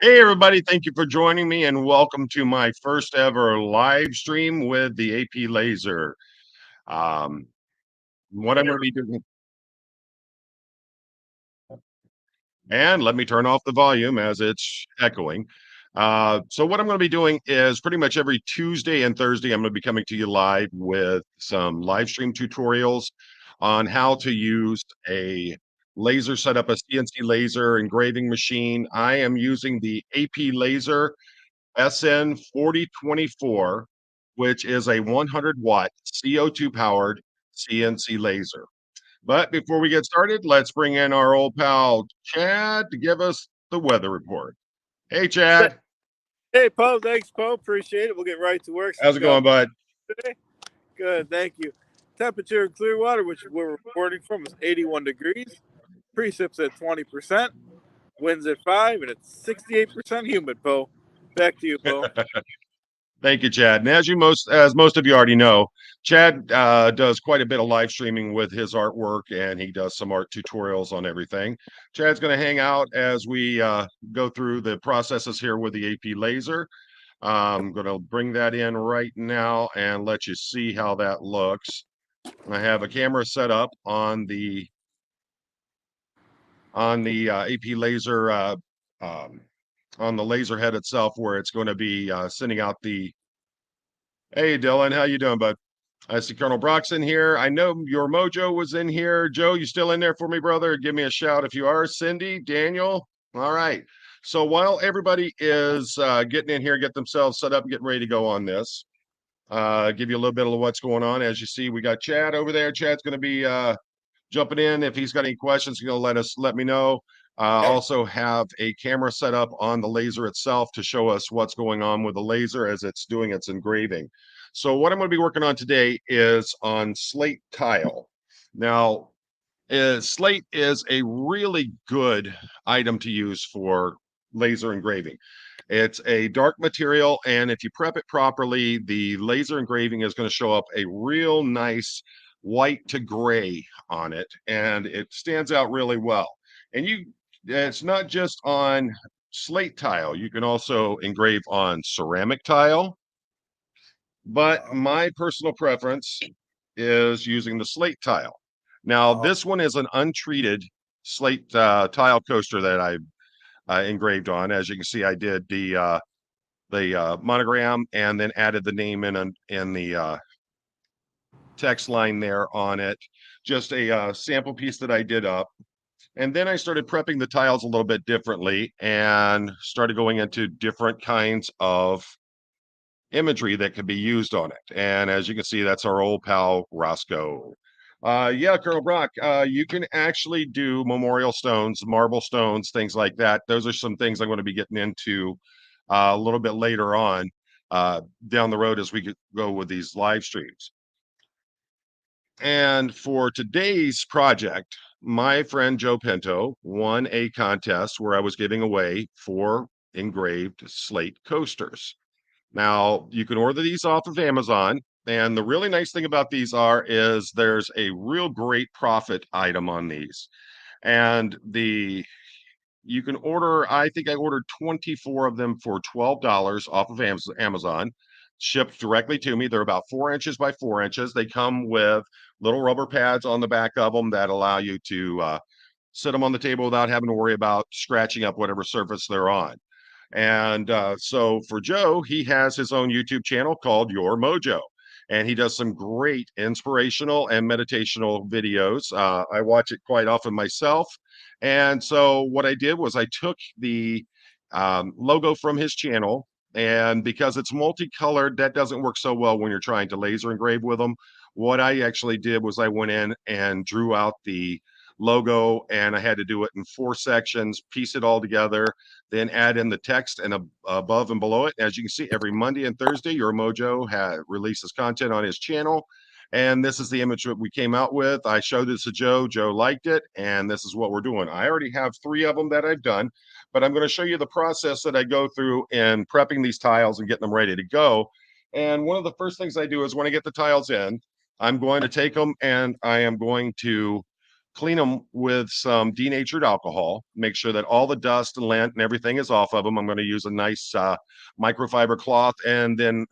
Hey, everybody. Thank you for joining me and welcome to my first ever live stream with the AP Laser. Um, what I'm going to be doing, and let me turn off the volume as it's echoing. So, what I'm going to be doing is pretty much every Tuesday and Thursday, I'm going to be coming to you live with some live stream tutorials on how to use a laser, set up a CNC laser engraving machine. I am using the AP Laser SN 4024, which is a 100-watt CO2 powered CNC laser. But before we get started, let's bring in our old pal Chad to give us the weather report. Hey, Th- Chad, Hey, Poe. Thanks, Poe. Appreciate it. We'll get right to work since how's we it got going, bud? today. Good, thank you. Temperature in Clearwater, which we're reporting from, is 81 degrees. Precip's at 20%. Winds at 5, and it's 68% humid, Poe. Back to you, Poe. Thank you, Chad. And as most of you already know, Chad does quite a bit of live streaming with his artwork, and he does some art tutorials on everything. Chad's going to hang out as we go through the processes here with the AP Laser. I'm going to bring that in right now and let you see how that looks. I have a camera set up on the AP Laser um, on the laser head itself, where it's going to be sending out the. Hey, Dylan, how you doing, bud? I see Colonel Brock's in here. I know your Mojo was in here. Joe, you still in there for me, brother? Give me a shout if you are. Cindy, Daniel. All right. So while everybody is getting in here, get themselves set up and getting ready to go on this, give you a little bit of what's going on. As you see, we got Chad over there. Chad's going to be jumping in. If he's got any questions, he'll let me know. Also have a camera set up on the laser itself to show us what's going on with the laser as it's doing its engraving. So what I'm going to be working on today is on slate tile. Now, slate is a really good item to use for laser engraving. It's a dark material, and if you prep it properly, the laser engraving is going to show up a real nice white to gray on it, and it stands out really well. And it's not just on slate tile, you can also engrave on ceramic tile, but my personal preference is using the slate tile. Now, this one is an untreated slate tile coaster that I engraved on. As you can see, I did the monogram and then added the name in the text line there on it. Just a sample piece that I did up. And then I started prepping the tiles a little bit differently and started going into different kinds of imagery that could be used on it. And as you can see, that's our old pal Roscoe. Yeah, Colonel Brock, you can actually do memorial stones, marble stones, things like that. Those are some things I'm going to be getting into a little bit later on down the road as we go with these live streams. And for today's project, my friend Joe Pinto won a contest where I was giving away 4 engraved slate coasters. Now, you can order these off of Amazon, and the really nice thing about these is there's a real great profit item on these. And the you can order, I think I ordered 24 of them for $12 off of Amazon, shipped directly to me. They're about 4 inches by 4 inches. They come with little rubber pads on the back of them that allow you to sit them on the table without having to worry about scratching up whatever surface they're on. And so for Joe, he has his own YouTube channel called Your Mojo. And he does some great inspirational and meditational videos. I watch it quite often myself. And so what I did was I took the logo from his channel, and because it's multicolored, that doesn't work so well when you're trying to laser engrave with them. What I actually did was I went in and drew out the logo, and I had to do it in 4 sections, piece it all together, then add in the text and above and below it. As you can see, every Monday and Thursday, Your Mojo releases content on his channel. And this is the image that we came out with. I showed this to Joe. Joe liked it, and this is what we're doing. I already have 3 of them that I've done, but I'm going to show you the process that I go through in prepping these tiles and getting them ready to go. And one of the first things I do is when I get the tiles in, I'm going to take them and I am going to clean them with some denatured alcohol, make sure that all the dust and lint and everything is off of them. I'm going to use a nice microfiber cloth and then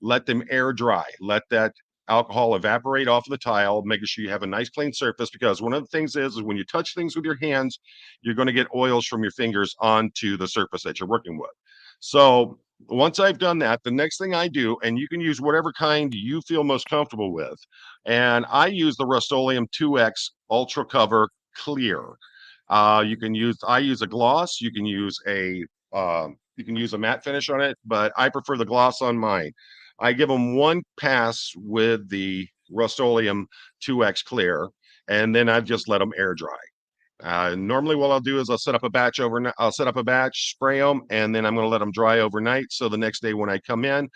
let them air dry. Let that alcohol evaporate off of the tile, making sure you have a nice clean surface, because one of the things is when you touch things with your hands, you're going to get oils from your fingers onto the surface that you're working with. So once I've done that, the next thing I do, and you can use whatever kind you feel most comfortable with, and I use the Rust-Oleum 2X Ultra Cover Clear. I use a gloss, you can use a matte finish on it, but I prefer the gloss on mine. I give them one pass with the Rust-Oleum 2X Clear, and then I just let them air dry. Normally what I'll do is I'll set up a batch overnight. I'll set up a batch, spray them, and then I'm going to let them dry overnight. So the next day when I come in,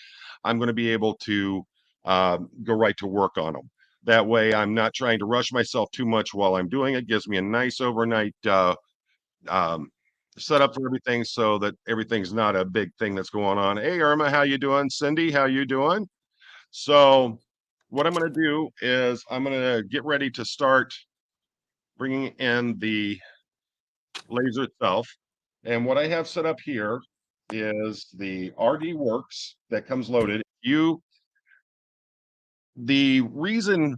I'm going to be able to go right to work on them. That way I'm not trying to rush myself too much while I'm doing it. Gives me a nice overnight um, setup for everything so that everything's not a big thing that's going on. Hey, Irma, how you doing? Cindy, how you doing? So what I'm going to do is I'm going to get ready to start bringing in the laser itself. And what I have set up here is the RD Works that comes loaded. The reason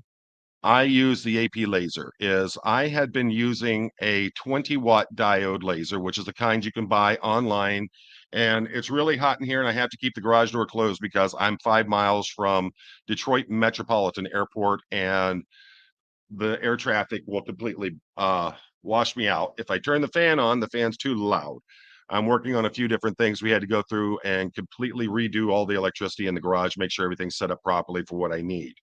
I use the AP laser is I had been using a 20-watt diode laser, which is the kind you can buy online. And it's really hot in here, and I have to keep the garage door closed because I'm 5 miles from Detroit Metropolitan Airport, and the air traffic will completely wash me out. If I turn the fan on, the fan's too loud. I'm working on a few different things. We had to go through and completely redo all the electricity in the garage, make sure everything's set up properly for what I need.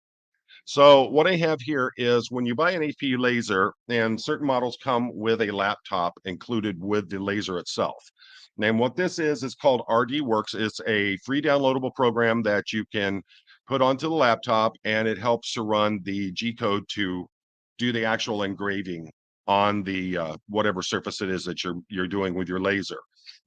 So what I have here is when you buy an AP laser, and certain models come with a laptop included with the laser itself. And what this is called RD Works. It's a free downloadable program that you can put onto the laptop, and it helps to run the G code to do the actual engraving on the whatever surface it is that you're doing with your laser.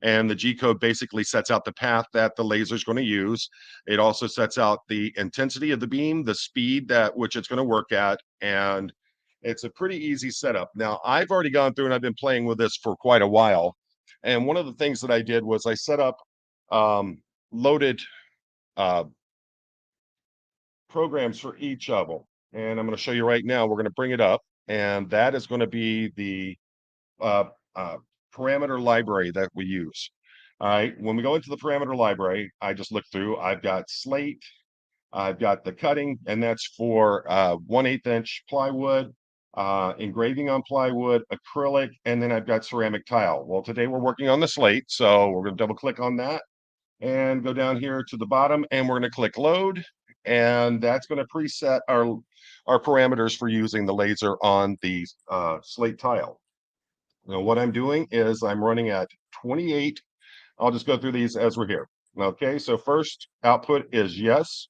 And the G code basically sets out the path that the laser is going to use. It also sets out the intensity of the beam, the speed that which it's going to work at, and it's a pretty easy setup. Now, I've already gone through and I've been playing with this for quite a while. And one of the things that I did was I set up loaded uh, programs for each of them. And I'm going to show you right now. We're going to bring it up, and that is going to be the uh, uh, parameter library that we use. All right. When we go into the parameter library, I just look through. I've got slate, I've got the cutting, and that's for 1/8 inch plywood, engraving on plywood, acrylic, and then I've got ceramic tile. Well, today we're working on the slate, so we're going to double click on that and go down here to the bottom, and we're going to click load, and that's going to preset our parameters for using the laser on the slate tile. Now, what I'm doing is I'm running at 28. I'll just go through these as we're here. Okay, so first output is yes.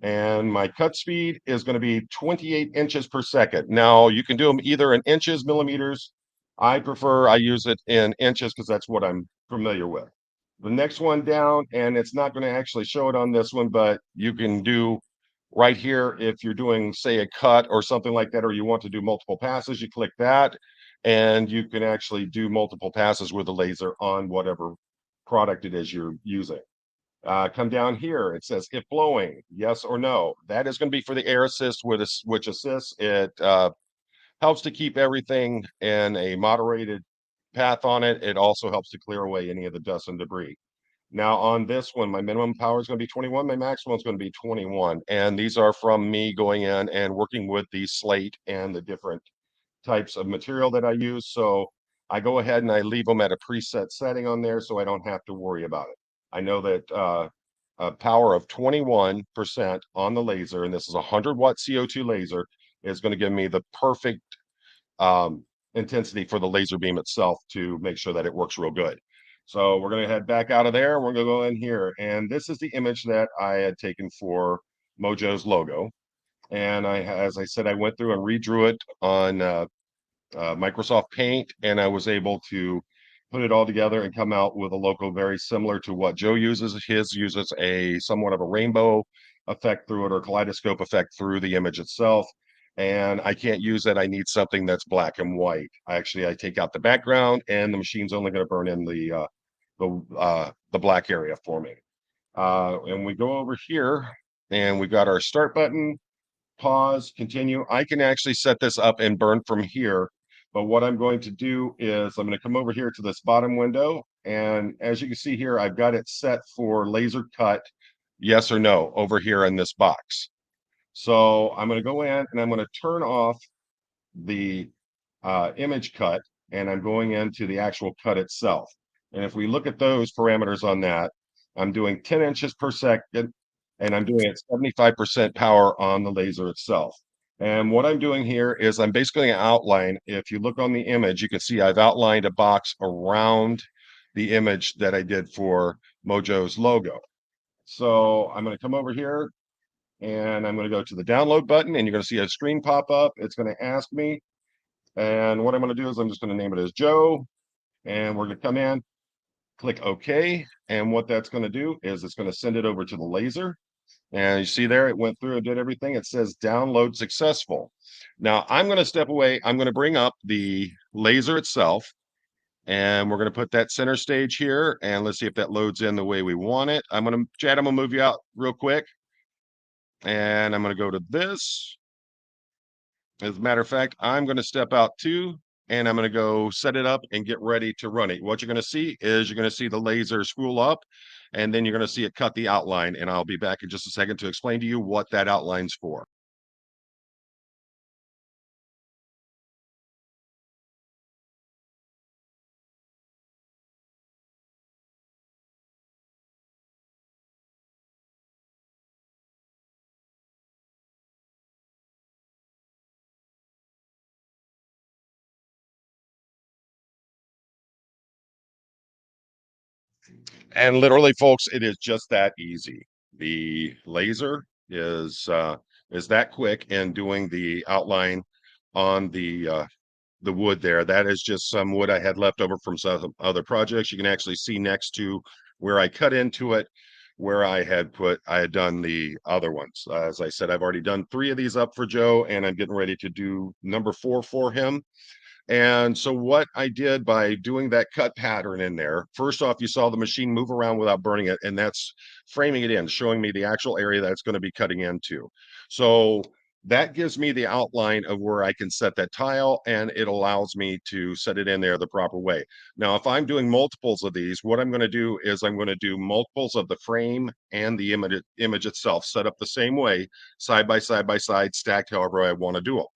And my cut speed is going to be 28 inches per second. Now, you can do them either in inches, millimeters. I use it in inches because that's what I'm familiar with. The next one down, and it's not going to actually show it on this one, but you can do right here if you're doing, say, a cut or something like that, or you want to do multiple passes, you click that, and you can actually do multiple passes with a laser on whatever product it is you're using. Come down here, it says if blowing, yes or no. That is going to be for the air assist, which assists. It helps to keep everything in a moderated path on it. It also helps to clear away any of the dust and debris. Now on this one, my minimum power is going to be 21. My maximum is going to be 21. And these are from me going in and working with the slate and the different types of material that I use. So I go ahead and I leave them at a preset setting on there so I don't have to worry about it. I know that a power of 21% on the laser, and this is a 100-watt CO2 laser, is going to give me the perfect um, intensity for the laser beam itself to make sure that it works real good. So we're going to head back out of there. We're going to go in here. And this is the image that I had taken for Mojo's logo. And as I said, I went through and redrew it on Microsoft Paint, and I was able to put it all together and come out with a logo very similar to what Joe uses. His uses a somewhat of a rainbow effect through it, or kaleidoscope effect through the image itself. and I can't use it. I need something that's black and white. I take out the background, and the machine's only going to burn in the black area for me. And we go over here, and we got our start button, pause, continue. I can actually set this up and burn from here. But what I'm going to do is I'm going to come over here to this bottom window. And as you can see here, I've got it set for laser cut, yes or no, over here in this box. So I'm going to go in and I'm going to turn off the image cut, and I'm going into the actual cut itself. And if we look at those parameters on that, I'm doing 10 inches per second, and I'm doing it 75% power on the laser itself. And what I'm doing here is I'm basically an outline. If you look on the image, you can see I've outlined a box around the image that I did for Mojo's logo. So I'm going to come over here and I'm going to go to the download button, and you're going to see a screen pop up. It's going to ask me, and what I'm going to do is I'm just going to name it as Joe, and we're going to come in, click OK. And what that's going to do is it's going to send it over to the laser. And you see there, it went through and did everything. It says download successful. Now I'm going to step away. I'm going to bring up the laser itself, and we're going to put that center stage here. And let's see if that loads in the way we want it. Chad, I'm going to move you out real quick. And I'm going to go to this. As a matter of fact, I'm going to step out too, and I'm going to go set it up and get ready to run it. What you're going to see is you're going to see the laser spool up, and then you're going to see it cut the outline. And I'll be back in just a second to explain to you what that outline's for. And literally, folks, it is just that easy. The laser is that quick in doing the outline on the wood there. That is just some wood I had left over from some other projects. You can actually see next to where I cut into it, where I had done the other ones. As I said, I've already done 3 of these up for Joe, and I'm getting ready to do number 4 for him. And so what I did by doing that cut pattern in there, first off, you saw the machine move around without burning it, and that's framing it in, showing me the actual area that it's going to be cutting into. So that gives me the outline of where I can set that tile, and it allows me to set it in there the proper way. Now, if I'm doing multiples of these, what I'm going to do is I'm going to do multiples of the frame and the image itself, set up the same way, side by side, stacked however I want to do them.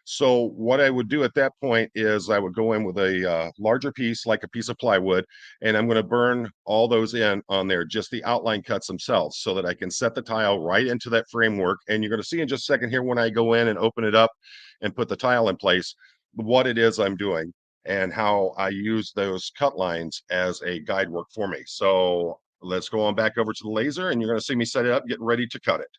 So what I would do at that point is I would go in with a larger piece, like a piece of plywood, and I'm going to burn all those in on there, just the outline cuts themselves, so that I can set the tile right into that framework. And you're going to see in just a second here when I go in and open it up and put the tile in place, what it is I'm doing and how I use those cut lines as a guide work for me. So let's go on back over to the laser, and you're going to see me set it up, getting ready to cut it.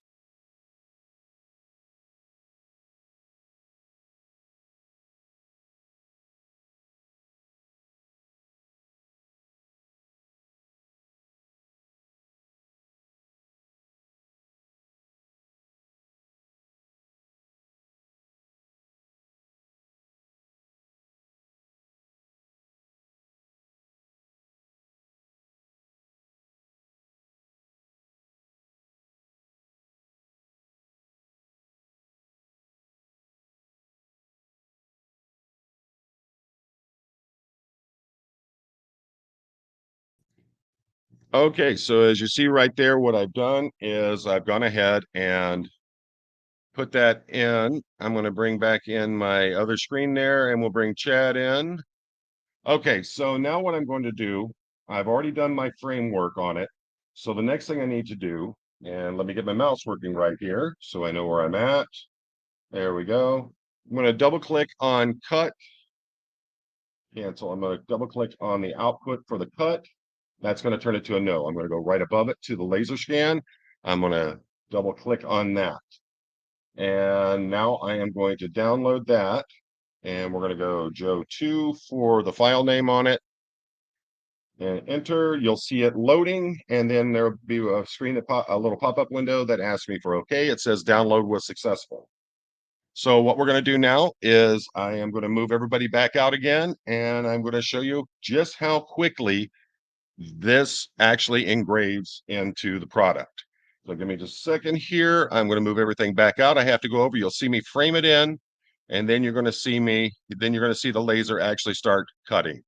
Okay, so as you see right there, what I've done is I've gone ahead and put that in. I'm going to bring back in my other screen there, and we'll bring Chad in. Okay, so now what I'm going to do, I've already done my framework on it. So the next thing I need to do, and let me get my mouse working right here so I know where I'm at. There we go. I'm going to double click on cut, cancel. I'm going to double click on the output for the cut. That's going to turn it to a no. I'm going to go right above it to the laser scan. I'm going to double click on that. And now I am going to download that. And we're going to go Joe 2 for the file name on it. And enter. You'll see it loading. And then there'll be a screen, a little pop-up window that asks me for OK. It says download was successful. So what we're going to do now is I am going to move everybody back out again, and I'm going to show you just how quickly this actually engraves into the product. So give me just a second here. I'm going to move everything back out. I have to go over. You'll see me frame it in, and then you're going to see the laser actually start cutting.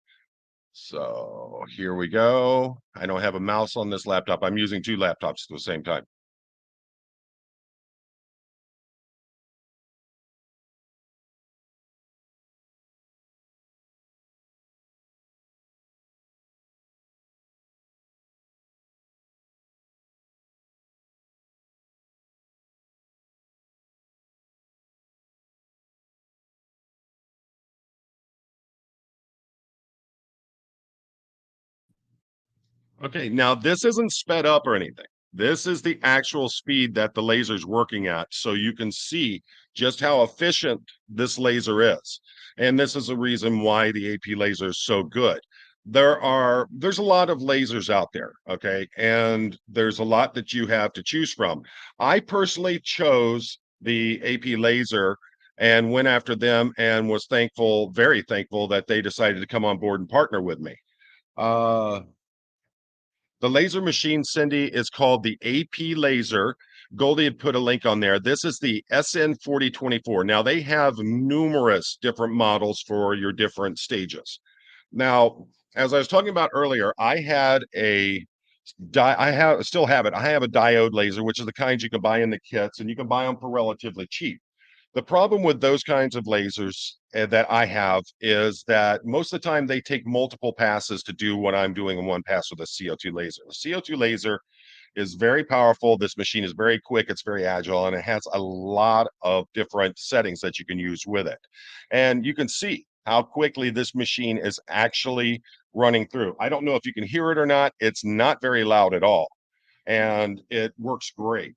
So here we go. I don't have a mouse on this laptop. I'm using two laptops at the same time. Okay, now this isn't sped up or anything. This is the actual speed that the laser's working at. So you can see just how efficient this laser is. And this is the reason why the AP laser is so good. There's a lot of lasers out there, okay? And there's a lot that you have to choose from. I personally chose the AP laser and went after them and was thankful, very thankful that they decided to come on board and partner with me. Uh, the laser machine, Cindy, is called the AP laser. Goldie had put a link on there. This is the SN4024. Now, they have numerous different models for your different stages. Now, as I was talking about earlier, I had a I have still have it. I have a diode laser, which is the kinds you can buy in the kits, and you can buy them for relatively cheap. The problem with those kinds of lasers that I have is that most of the time they take multiple passes to do what I'm doing in one pass with a CO2 laser. The CO2 laser is very powerful. This machine is very quick, it's very agile, and it has a lot of different settings that you can use with it. And you can see how quickly this machine is actually running through. I don't know if you can hear it or not. It's not very loud at all, and it works great.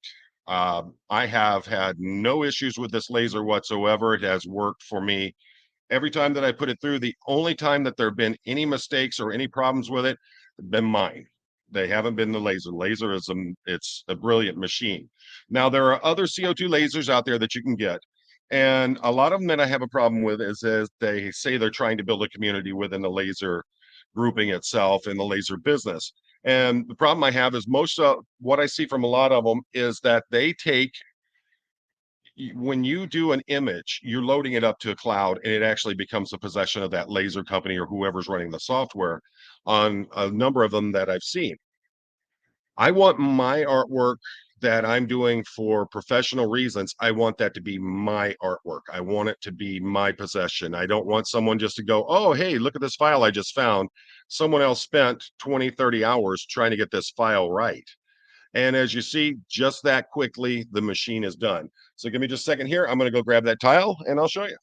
I have had no issues with this laser whatsoever. It has worked for me every time that I put it through. The only time that there have been any mistakes or any problems with it have been mine. They haven't been the laser. Laser is it's a brilliant machine. Now there are other CO2 lasers out there that you can get. And a lot of them that I have a problem with is they say they're trying to build a community within the laser grouping itself in the laser business. And the problem I have is most of what I see from a lot of them is that they take when you do an image, you're loading it up to a cloud and it actually becomes the possession of that laser company or whoever's running the software on a number of them that I've seen. I want my artwork that I'm doing for professional reasons. I want that to be my artwork. I want it to be my possession. I don't want someone just to go, oh, hey, look at this file I just found. Someone else spent 20, 30 hours trying to get this file right. And as you see, just that quickly, the machine is done. So give me just a second here. I'm going to go grab that tile and I'll show you.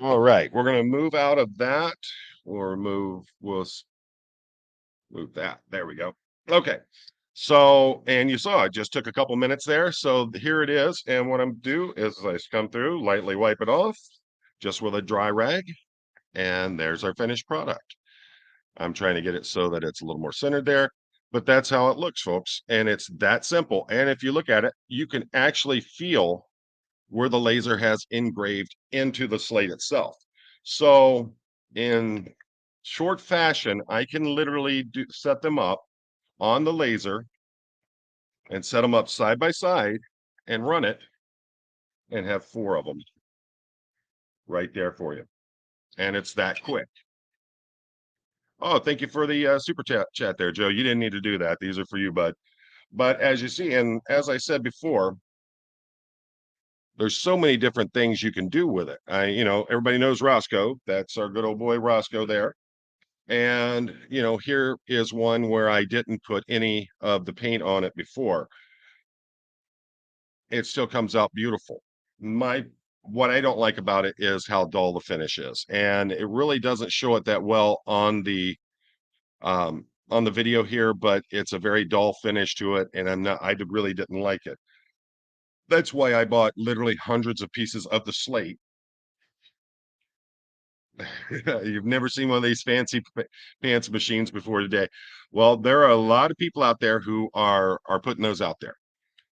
All right, we're going to move out of that or move that. There we go. Okay. So, and you saw it just took a couple minutes there. So here it is. And what I'm do is I come through, lightly wipe it off just with a dry rag. And there's our finished product. I'm trying to get it so that it's a little more centered there, but that's how it looks, folks. And it's that simple. And if you look at it, you can actually feel where the laser has engraved into the slate itself. So in short fashion, I can literally set them up on the laser and set them up side by side and run it and have four of them right there for you. And it's that quick. Oh, thank you for the super chat there, Joe. You didn't need to do that. These are for you, bud. But as you see, and as I said before, there's so many different things you can do with it. Everybody knows Roscoe. That's our good old boy Roscoe there. And, here is one where I didn't put any of the paint on it before. It still comes out beautiful. What I don't like about it is how dull the finish is. And it really doesn't show it that well on the on the video here, but it's a very dull finish to it, and I really didn't like it. That's why I bought literally hundreds of pieces of the slate. You've never seen one of these fancy pants machines before today. Well, there are a lot of people out there who are putting those out there.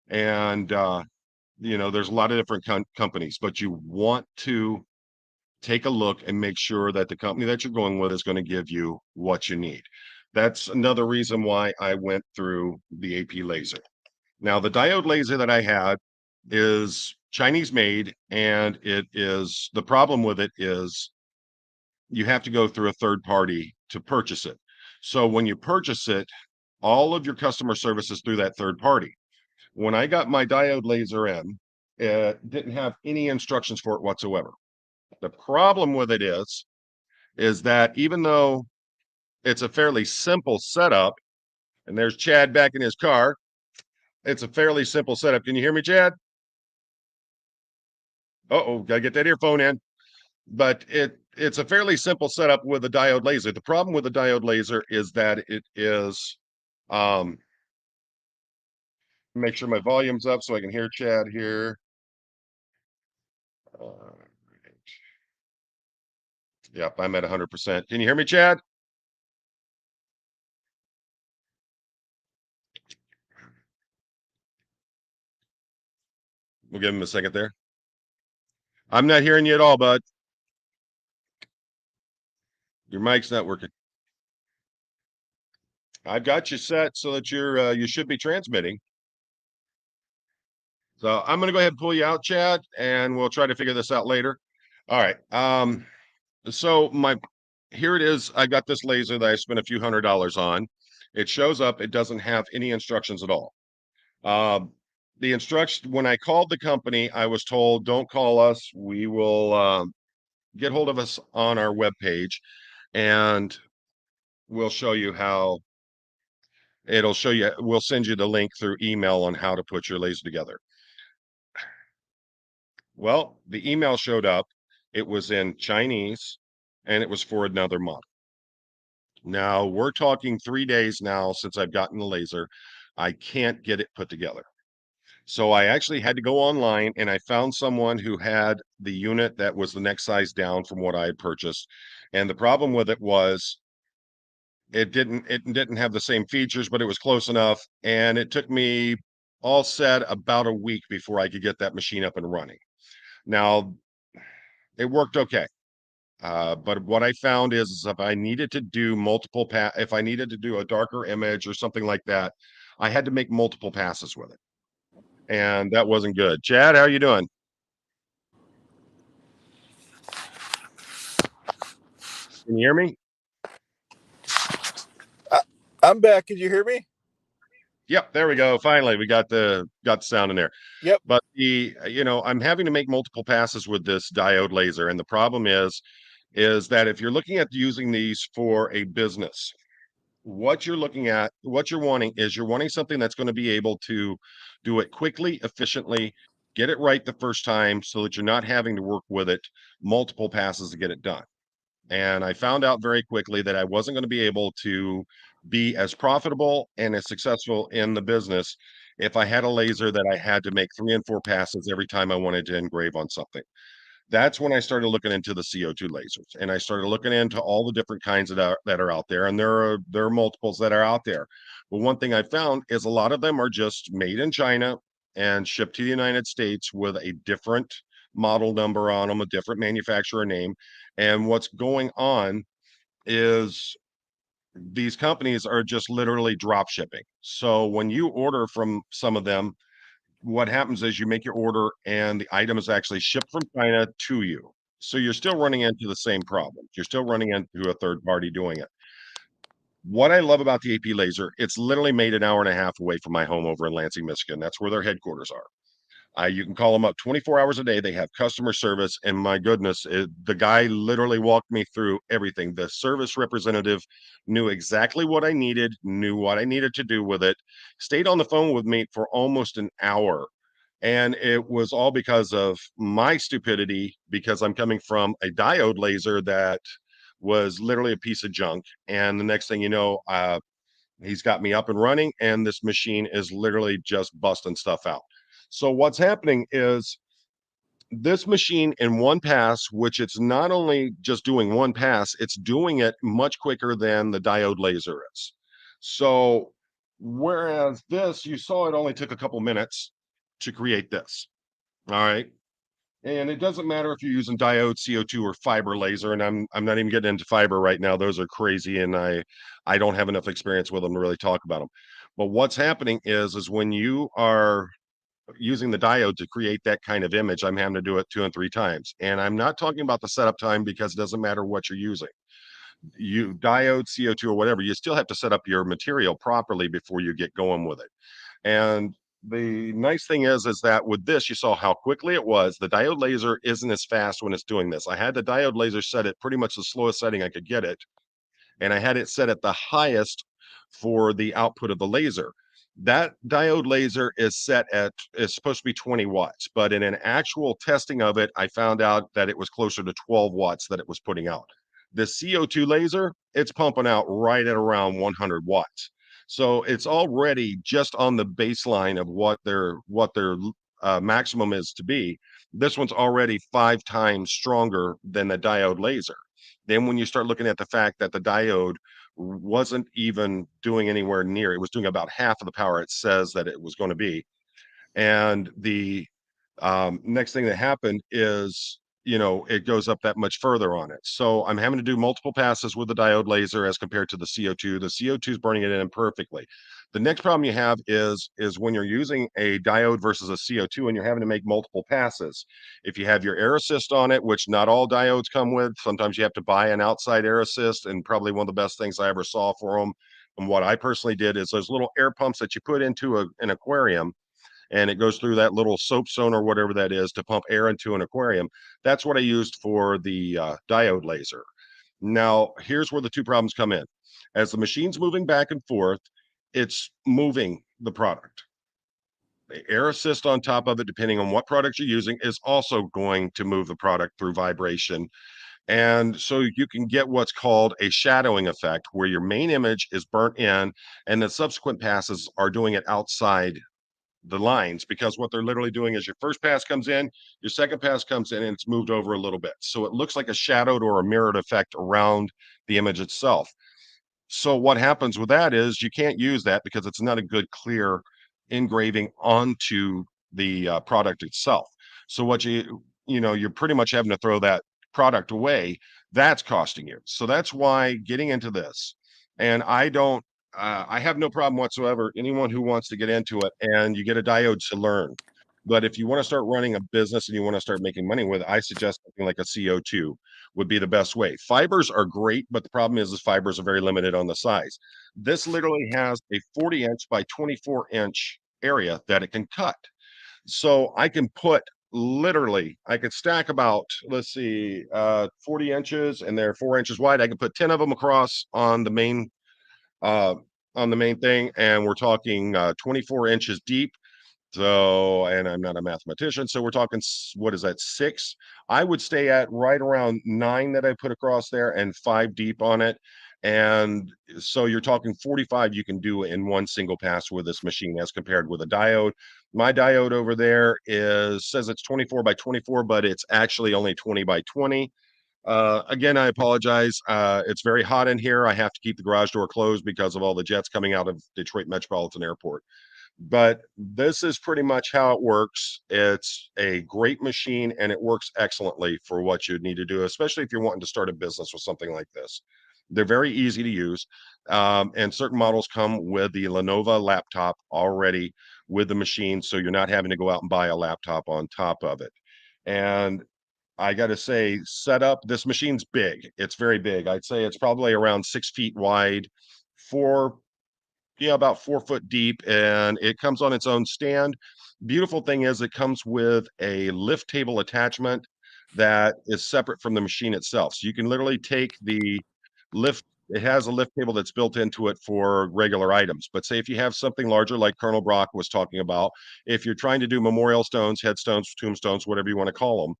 And there's a lot of different companies, but you want to take a look and make sure that the company that you're going with is going to give you what you need. That's another reason why I went through the AP laser. Now, the diode laser that I had is Chinese made, and the problem with it is you have to go through a third party to purchase it. So when you purchase it, all of your customer service is through that third party. When I got my diode laser in, it didn't have any instructions for it whatsoever. The problem with it is that even though it's a fairly simple setup, and there's Chad back in his car, it's a fairly simple setup. Can you hear me, Chad? Uh-oh, gotta get that earphone in. But it's a fairly simple setup with a diode laser. The problem with the diode laser is that it is make sure my volume's up so I can hear Chad here. Uh, yep, I'm at 100%. Can you hear me, Chad? We'll give him a second there. I'm not hearing you at all, bud. Your mic's not working. I've got you set so that you should be transmitting. So I'm gonna go ahead and pull you out, Chad, and we'll try to figure this out later. All right. So my here it is. I got this laser that I spent a few $100s on. It shows up, it doesn't have any instructions at all. The instruction when I called the company, I was told, don't call us. We will get hold of us on our webpage, and we'll show you how it'll show you, we'll send you the link through email on how to put your laser together. Well, the email showed up. It was in Chinese, and it was for another model. Now we're talking 3 days now since I've gotten the laser. I can't get it put together. So I actually had to go online, and I found someone who had the unit that was the next size down from what I had purchased. And the problem with it was it didn't have the same features, but it was close enough. And it took me all said about a week before I could get that machine up and running. Now it worked okay. But what I found is if I needed to do if I needed to do a darker image or something like that, I had to make multiple passes with it, and that wasn't good. Chad, how are you doing? Can you hear me? I'm back. Can you hear me? Yep, there we go. Finally, we got the sound in there. Yep. But I'm having to make multiple passes with this diode laser, and the problem is that if you're looking at using these for a business, what you're wanting is you're wanting something that's going to be able to do it quickly, efficiently, get it right the first time so that you're not having to work with it multiple passes to get it done. And I found out very quickly that I wasn't going to be able to be as profitable and as successful in the business if I had a laser that I had to make 3 and 4 passes every time I wanted to engrave on something. That's when I started looking into the CO2 lasers, and I started looking into all the different kinds that are out there, and there are multiples that are out there. But one thing I found is a lot of them are just made in China and shipped to the United States with a different model number on them, a different manufacturer name. And what's going on is these companies are just literally drop shipping. So when you order from some of them, what happens is you make your order and the item is actually shipped from China to you. So you're still running into the same problems. You're still running into a third party doing it. What I love about the AP laser, it's literally made an hour and a half away from my home over in Lansing, Michigan. That's where their headquarters are. You can call them up 24 hours a day. They have customer service, and my goodness, the guy literally walked me through everything. The service representative knew exactly what I needed, knew what I needed to do with it, stayed on the phone with me for almost an hour. And it was all because of my stupidity, because I'm coming from a diode laser that was literally a piece of junk. And the next thing you know, he's got me up and running, and this machine is literally just busting stuff out. So what's happening is this machine in one pass, which it's not only just doing one pass, it's doing it much quicker than the diode laser is. So whereas this, you saw it only took a couple minutes to create this. All right. And it doesn't matter if you're using diode, CO2, or fiber laser. And I'm not even getting into fiber right now. Those are crazy, and I don't have enough experience with them to really talk about them. But what's happening is when you are using the diode to create that kind of image, I'm having to do it 2 and 3 times. And I'm not talking about the setup time because it doesn't matter what you're using. You diode, CO2, or whatever, you still have to set up your material properly before you get going with it. And the nice thing is that with this, you saw how quickly it was. The diode laser isn't as fast when it's doing this. I had the diode laser set at pretty much the slowest setting I could get it, and I had it set at the highest for the output of the laser. That diode laser is supposed to be 20 watts, but in an actual testing of it, I found out that it was closer to 12 watts that it was putting out. The CO2 laser, it's pumping out right at around 100 watts. So it's already just on the baseline of what their maximum is to be. This one's already 5 times stronger than the diode laser. Then when you start looking at the fact that the diode wasn't even doing anywhere near, it was doing about half of the power it says that it was going to be. And the next thing that happened is, it goes up that much further on it. So I'm having to do multiple passes with the diode laser as compared to the CO2. The CO2 is burning it in perfectly. The next problem you have is when you're using a diode versus a CO2 and you're having to make multiple passes. If you have your air assist on it, which not all diodes come with, sometimes you have to buy an outside air assist, and probably one of the best things I ever saw for them. And what I personally did is those little air pumps that you put into an aquarium, and it goes through that little soap zone or whatever that is to pump air into an aquarium. That's what I used for the diode laser. Now, here's where the two problems come in. As the machine's moving back and forth, it's moving the product. The air assist on top of it, depending on what product you're using, is also going to move the product through vibration. And so you can get what's called a shadowing effect, where your main image is burnt in and the subsequent passes are doing it outside the lines, because what they're literally doing is your first pass comes in, your second pass comes in, and it's moved over a little bit. So it looks like a shadowed or a mirrored effect around the image itself. So what happens with that is you can't use that because it's not a good clear engraving onto the product itself. So what you're pretty much having to throw that product away. That's costing you. So that's why getting into this, and I have no problem whatsoever. Anyone who wants to get into it, and you get a diode to learn. But if you want to start running a business and you want to start making money with it, I suggest something like a CO2 would be the best way. Fibers are great, but the problem is fibers are very limited on the size. This literally has a 40-inch by 24-inch area that it can cut. So I can put literally, I could stack about, let's see, 40 inches, and they're 4 inches wide. I can put 10 of them across uh, on the main thing, and we're talking 24 inches deep. So, and I'm not a mathematician, so we're talking, what is that, six? I would stay at right around 9 that I put across there and 5 deep on it. And so you're talking 45 you can do in one single pass with this machine as compared with a diode. My diode over there says it's 24 by 24, but it's actually only 20 by 20. Again, I apologize. It's very hot in here. I have to keep the garage door closed because of all the jets coming out of Detroit Metropolitan Airport. But this is pretty much how it works. It's a great machine, and it works excellently for what you need to do, especially if you're wanting to start a business with something like this. They're very easy to use, and certain models come with the Lenovo laptop already with the machine, so you're not having to go out and buy a laptop on top of it. And I got to say, this machine's big. It's very big. I'd say it's probably around 6 feet wide, four yeah, about 4 foot deep, and it comes on its own stand. Beautiful thing is it comes with a lift table attachment that is separate from the machine itself. So you can literally take the lift. It has a lift table that's built into it for regular items. But say if you have something larger, like Colonel Brock was talking about, if you're trying to do memorial stones, headstones, tombstones, whatever you want to call them,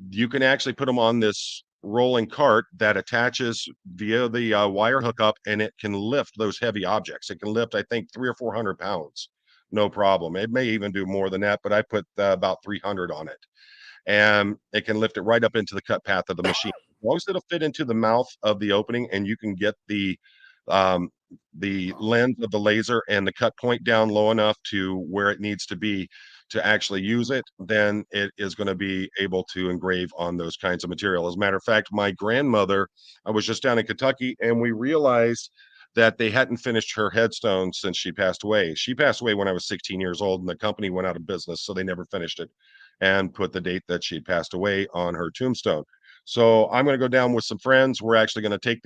you can actually put them on this rolling cart that attaches via the wire hookup, and it can lift those heavy objects. It can lift, I think, 300 or 400 pounds, no problem. It may even do more than that, but I put about 300 on it, and it can lift it right up into the cut path of the machine. As long as it'll fit into the mouth of the opening, and you can get um, the lens of the laser and the cut point down low enough to where it needs to be to actually use it, then it is going to be able to engrave on those kinds of material. As a matter of fact, my grandmother, I was just down in Kentucky, and we realized that they hadn't finished her headstone since she passed away. She passed away when I was 16 years old, and the company went out of business, so they never finished it and put the date that she passed away on her tombstone. So I'm going to go down with some friends. We're actually going to take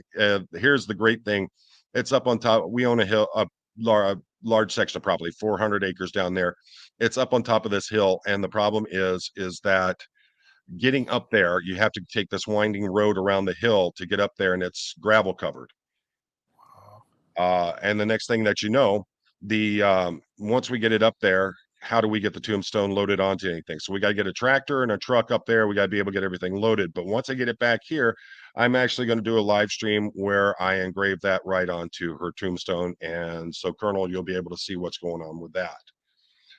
here's the great thing. It's up on top. We own a hill, a large section of property, 400 acres down there. It's up on top of this hill. And the problem is that getting up there, you have to take this winding road around the hill to get up there, and it's gravel covered. And the next thing that you know, the once we get it up there, how do we get the tombstone loaded onto anything? So we got to get a tractor and a truck up there. We got to be able to get everything loaded. But once I get it back here, I'm actually going to do a live stream where I engrave that right onto her tombstone. And so, Colonel, you'll be able to see what's going on with that.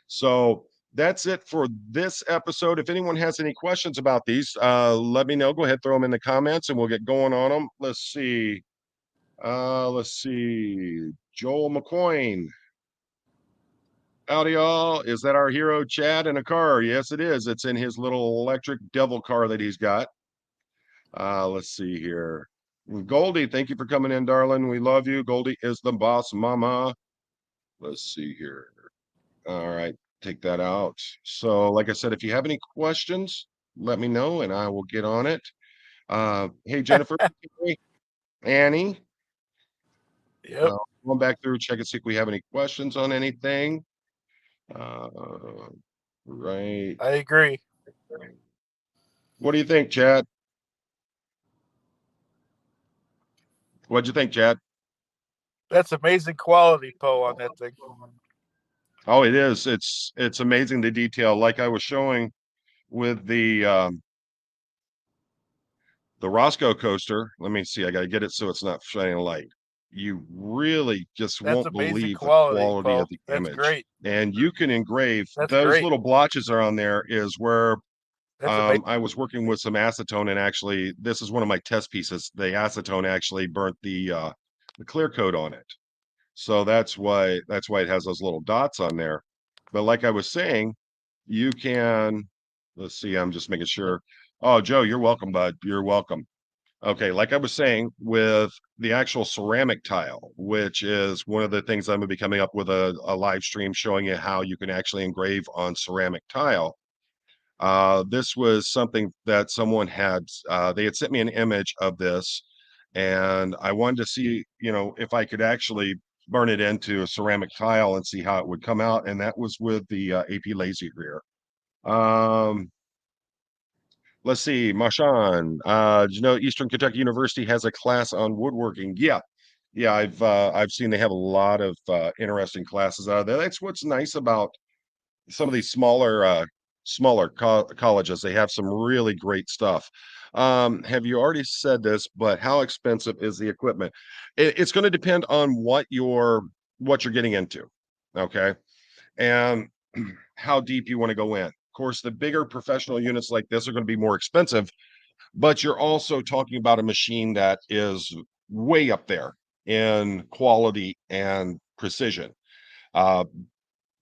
So that's it for this episode. If anyone has any questions about these, let me know. Go ahead, throw them in the comments, and we'll get going on them. Let's see. Let's see. Joel McCoyne. Howdy, y'all. Is that our hero Chad in a car? Yes, it is. It's in his little electric devil car that he's got. Let's see here. Goldie, thank you for coming in, darling. We love you. Goldie is the boss mama. Let's see here. All right, take that out. So, like I said, if you have any questions, let me know and I will get on it. Hey, Jennifer, Annie, Yep, going back through, check and see if we have any questions on anything. Uh, right. I agree. What do you think, Chad? What'd you think, Chad? That's amazing quality, Poe, on that thing. Oh, it is. It's amazing the detail. Like I was showing with the Roscoe coaster. Let me see. I got to get it so it's not shining light. You really just That's won't amazing believe the quality, quality of Poe. the That's image. great. And you can engrave That's those great. little blotches are on there is where That's amazing. I was working with some acetone, and actually this is one of my test pieces. The acetone actually burnt the clear coat on it. So that's why it has those little dots on there. But like I was saying, you can let's see, I'm just making sure. Oh, Joe, you're welcome, bud. You're welcome. Okay, like I was saying, with the actual ceramic tile, which is one of the things I'm gonna be coming up with a live stream showing you how you can actually engrave on ceramic tile. This was something that someone had, they had sent me an image of this, and I wanted to see, if I could actually burn it into a ceramic tile and see how it would come out. And that was with the AP laser here. Um, let's see, Marshawn, did you know Eastern Kentucky University has a class on woodworking? Yeah. Yeah, I've seen they have a lot of interesting classes out of there. That's what's nice about some of these smaller colleges. They have some really great stuff. Have you already said this, but how expensive is the equipment? It's going to depend on what you're getting into, okay, and how deep you want to go in. Of course, the bigger professional units like this are going to be more expensive, but you're also talking about a machine that is way up there in quality and precision. Uh,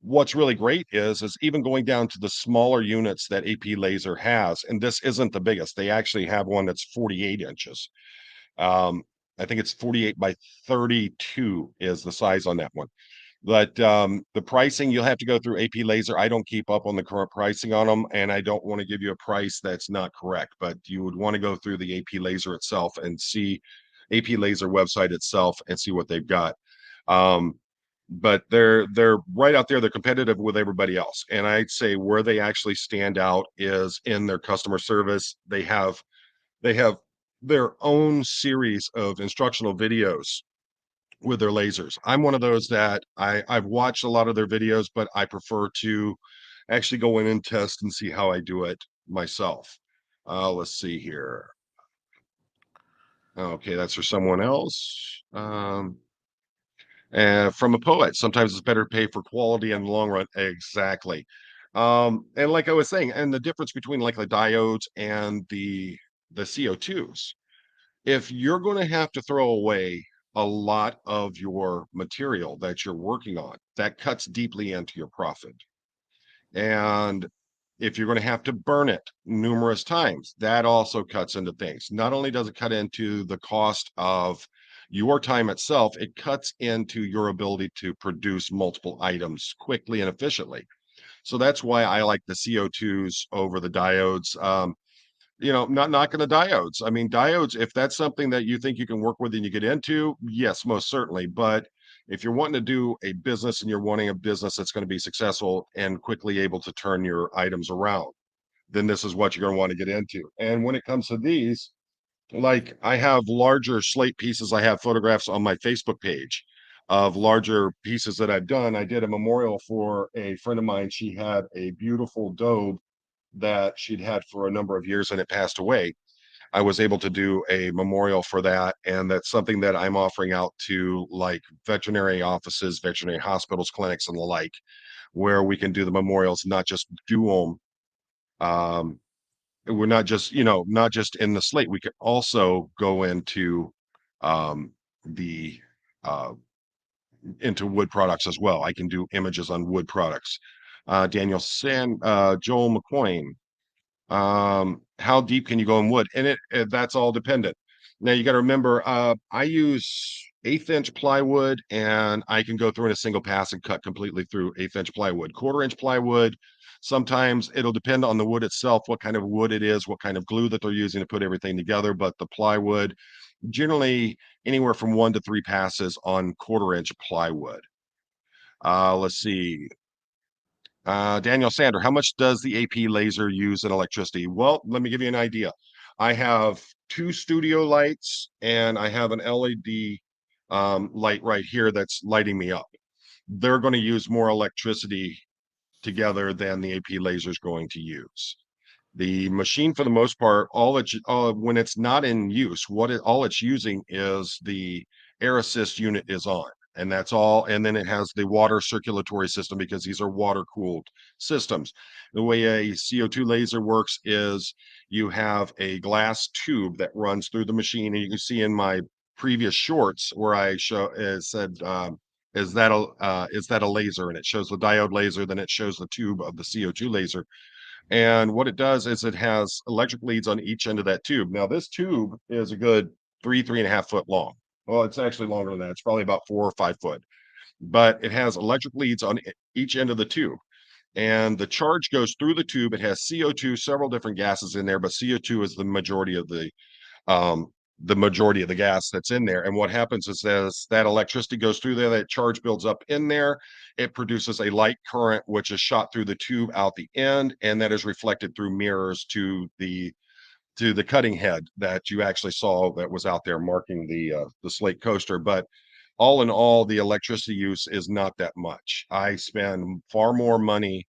what's really great is even going down to the smaller units that AP Laser has, and this isn't the biggest. They actually have one that's 48 inches. Um, I think it's 48 by 32 is the size on that one. But the pricing, you'll have to go through AP Laser. I don't keep up on the current pricing on them, and I don't want to give you a price that's not correct. But you would want to go through the AP Laser itself and see AP Laser website itself and see what they've got. Um, but they're right out there. They're competitive with everybody else, and I'd say where they actually stand out is in their customer service. They have their own series of instructional videos with their lasers. I'm one of those that I've watched a lot of their videos, but I prefer to actually go in and test and see how I do it myself. Let's see here. Okay, that's for someone else. And from a poet, sometimes it's better to pay for quality in the long run. Exactly. And like I was saying, and the difference between like the diodes and the CO2s, if you're going to have to throw away a lot of your material that you're working on, that cuts deeply into your profit. And if you're going to have to burn it numerous times, that also cuts into things. Not only does it cut into the cost of your time itself, it cuts into your ability to produce multiple items quickly and efficiently. So that's why I like the CO2s over the diodes. Not knocking the diodes. I mean, diodes, if that's something that you think you can work with and you get into, yes, most certainly. But if you're wanting to do a business and you're wanting a business that's going to be successful and quickly able to turn your items around, then this is what you're going to want to get into. And when it comes to these, like I have larger slate pieces, I have photographs on my Facebook page of larger pieces that I've done. I did a memorial for a friend of mine. She had a beautiful Dobe that she'd had for a number of years and it passed away. I was able to do a memorial for that. And that's something that I'm offering out to like veterinary offices, veterinary hospitals, clinics, and the like, where we can do the memorials, not just do them. We're not just, not just in the slate. We could also go um, the, uh, into wood products as well. I can do images on wood products. Joel McCoyne, how deep can you go in wood, and that's all dependent. Now you got to remember, I use 1/8 inch plywood and I can go through in a single pass and cut completely through 1/8 inch plywood. 1/4 inch plywood, sometimes it'll depend on the wood itself, what kind of wood it is, what kind of glue that they're using to put everything together, but the plywood generally anywhere from 1 to 3 passes on 1/4 inch plywood. Let's see. Daniel Sander, how much does the AP laser use in electricity? Well, let me give you an idea. I have two studio lights and I have an LED light right here that's lighting me up. They're going to use more electricity together than the AP laser is going to use. The machine, for the most part, when it's not in use, all it's using is the air assist unit is on, and that's all. And then it has the water circulatory system because these are water cooled systems. The way a CO2 laser works is you have a glass tube that runs through the machine, and you can see in my previous shorts where I show it said. Is that a laser? And it shows the diode laser, then it shows the tube of the CO2 laser, and what it does is it has electric leads on each end of that tube. Now, this tube is a good 3.5 foot long. Well, it's actually longer than that. It's probably about 4 or 5 foot, but it has electric leads on each end of the tube. And the charge goes through the tube. It has CO2, several different gases in there, but CO2 is um, the majority of the gas that's in there. And what happens is as that electricity goes through there, that charge builds up in there. It produces a light current, which is shot through the tube out the end, and that is reflected through mirrors to the cutting head that you actually saw that was out there marking the slate coaster. But all in all, the electricity use is not that much. I spend far more money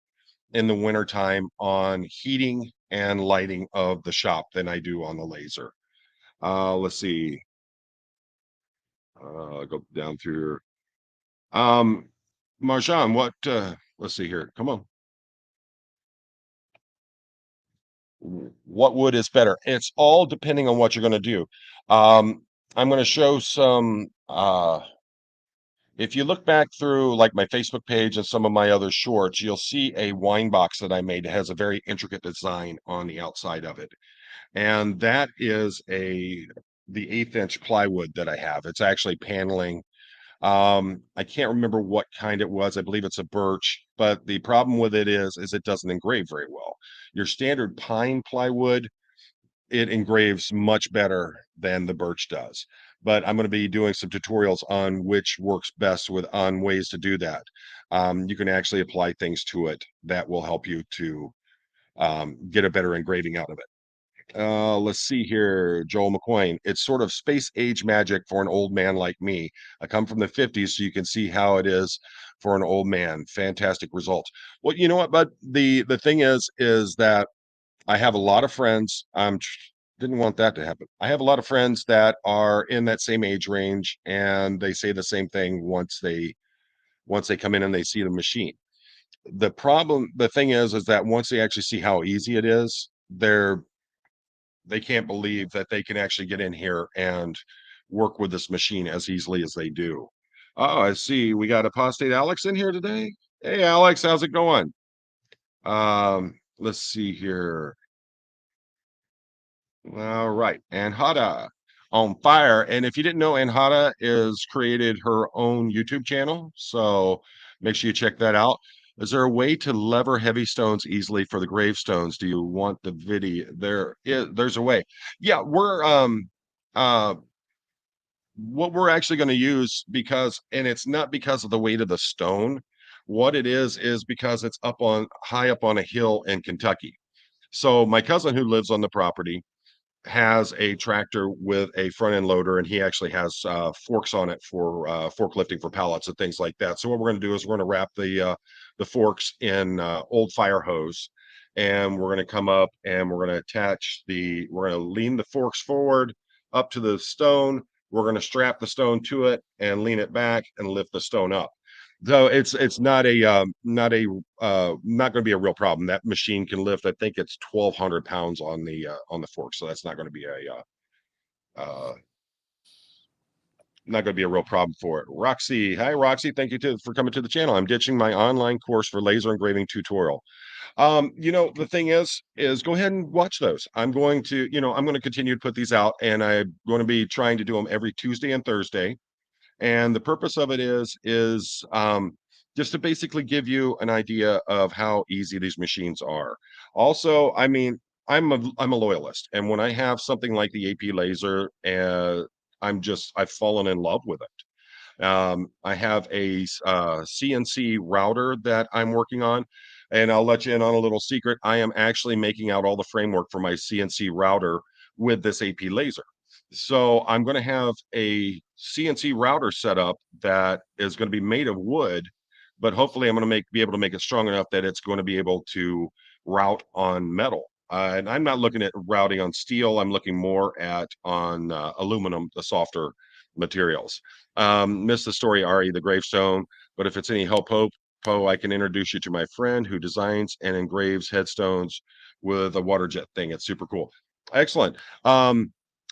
in the wintertime on heating and lighting of the shop than I do on the laser. Let's see. Go down through. Um, Marjan, let's see here. Come on. What wood is better? It's all depending on what you're going to do. Um, I'm going to show some. If you look back through like my Facebook page and some of my other shorts, you'll see a wine box that I made. It has a very intricate design on the outside of it. And that is the 1/8 inch plywood that I have. It's actually paneling. I can't remember what kind it was. I believe it's a birch, but the problem with it is it doesn't engrave very well. Your standard pine plywood, it engraves much better than the birch does. But I'm going to be doing some tutorials on which works best on ways to do that. You can actually apply things to it that will help you to get a better engraving out of it. Let's see here, Joel McQueen. It's sort of space age magic for an old man like me. I come from the 50s, so you can see how it is for an old man. Fantastic results. Well, you know what, but the thing is that I have a lot of friends. didn't want that to happen. I have a lot of friends that are in that same age range, and they say the same thing once they come in and they see the machine. The thing is that once they actually see how easy it is, they can't believe that they can actually get in here and work with this machine as easily as they do. Oh, I see. We got apostate Alex in here today. Hey, Alex, how's it going? Let's see here. All right. Anhata on fire. And if you didn't know, Anhata is created her own YouTube channel. So make sure you check that out. Is there a way to lever heavy stones easily for the gravestones? Do you want the video? There's a way. Yeah, we're uh what we're actually going to use, because and it's not because of the weight of the stone. What it is because it's up on high up on a hill in Kentucky. So my cousin who lives on the property has a tractor with a front end loader, and he actually has forks on it for forklifting for pallets and things like that. So what we're going to do is we're going to wrap the forks in old fire hose, and we're going to come up and we're going to we're going to lean the forks forward up to the stone. We're going to strap the stone to it and lean it back and lift the stone up. So it's not a not going to be a real problem. That machine can lift, I think it's 1,200 pounds on the fork, so that's not going to be not going to be a real problem for it. Roxy, hi Roxy, thank you for coming to the channel. I'm ditching my online course for laser engraving tutorial. The thing is go ahead and watch those. I'm going to continue to put these out, and I'm going to be trying to do them every Tuesday and Thursday. And the purpose of it is just to basically give you an idea of how easy these machines are. Also, I mean, I'm a loyalist, and when I have something like the AP laser, I've fallen in love with it. I have a CNC router that I'm working on, and I'll let you in on a little secret. I am actually making out all the framework for my CNC router with this AP laser. So I'm going to have a CNC router set up that is going to be made of wood, but hopefully I'm going to be able to make it strong enough that it's going to be able to route on metal. And I'm not looking at routing on steel. I'm looking more at on aluminum, the softer materials. Missed the story, Ari, the gravestone. But if it's any help, Poe, I can introduce you to my friend who designs and engraves headstones with a water jet thing. It's super cool. Excellent.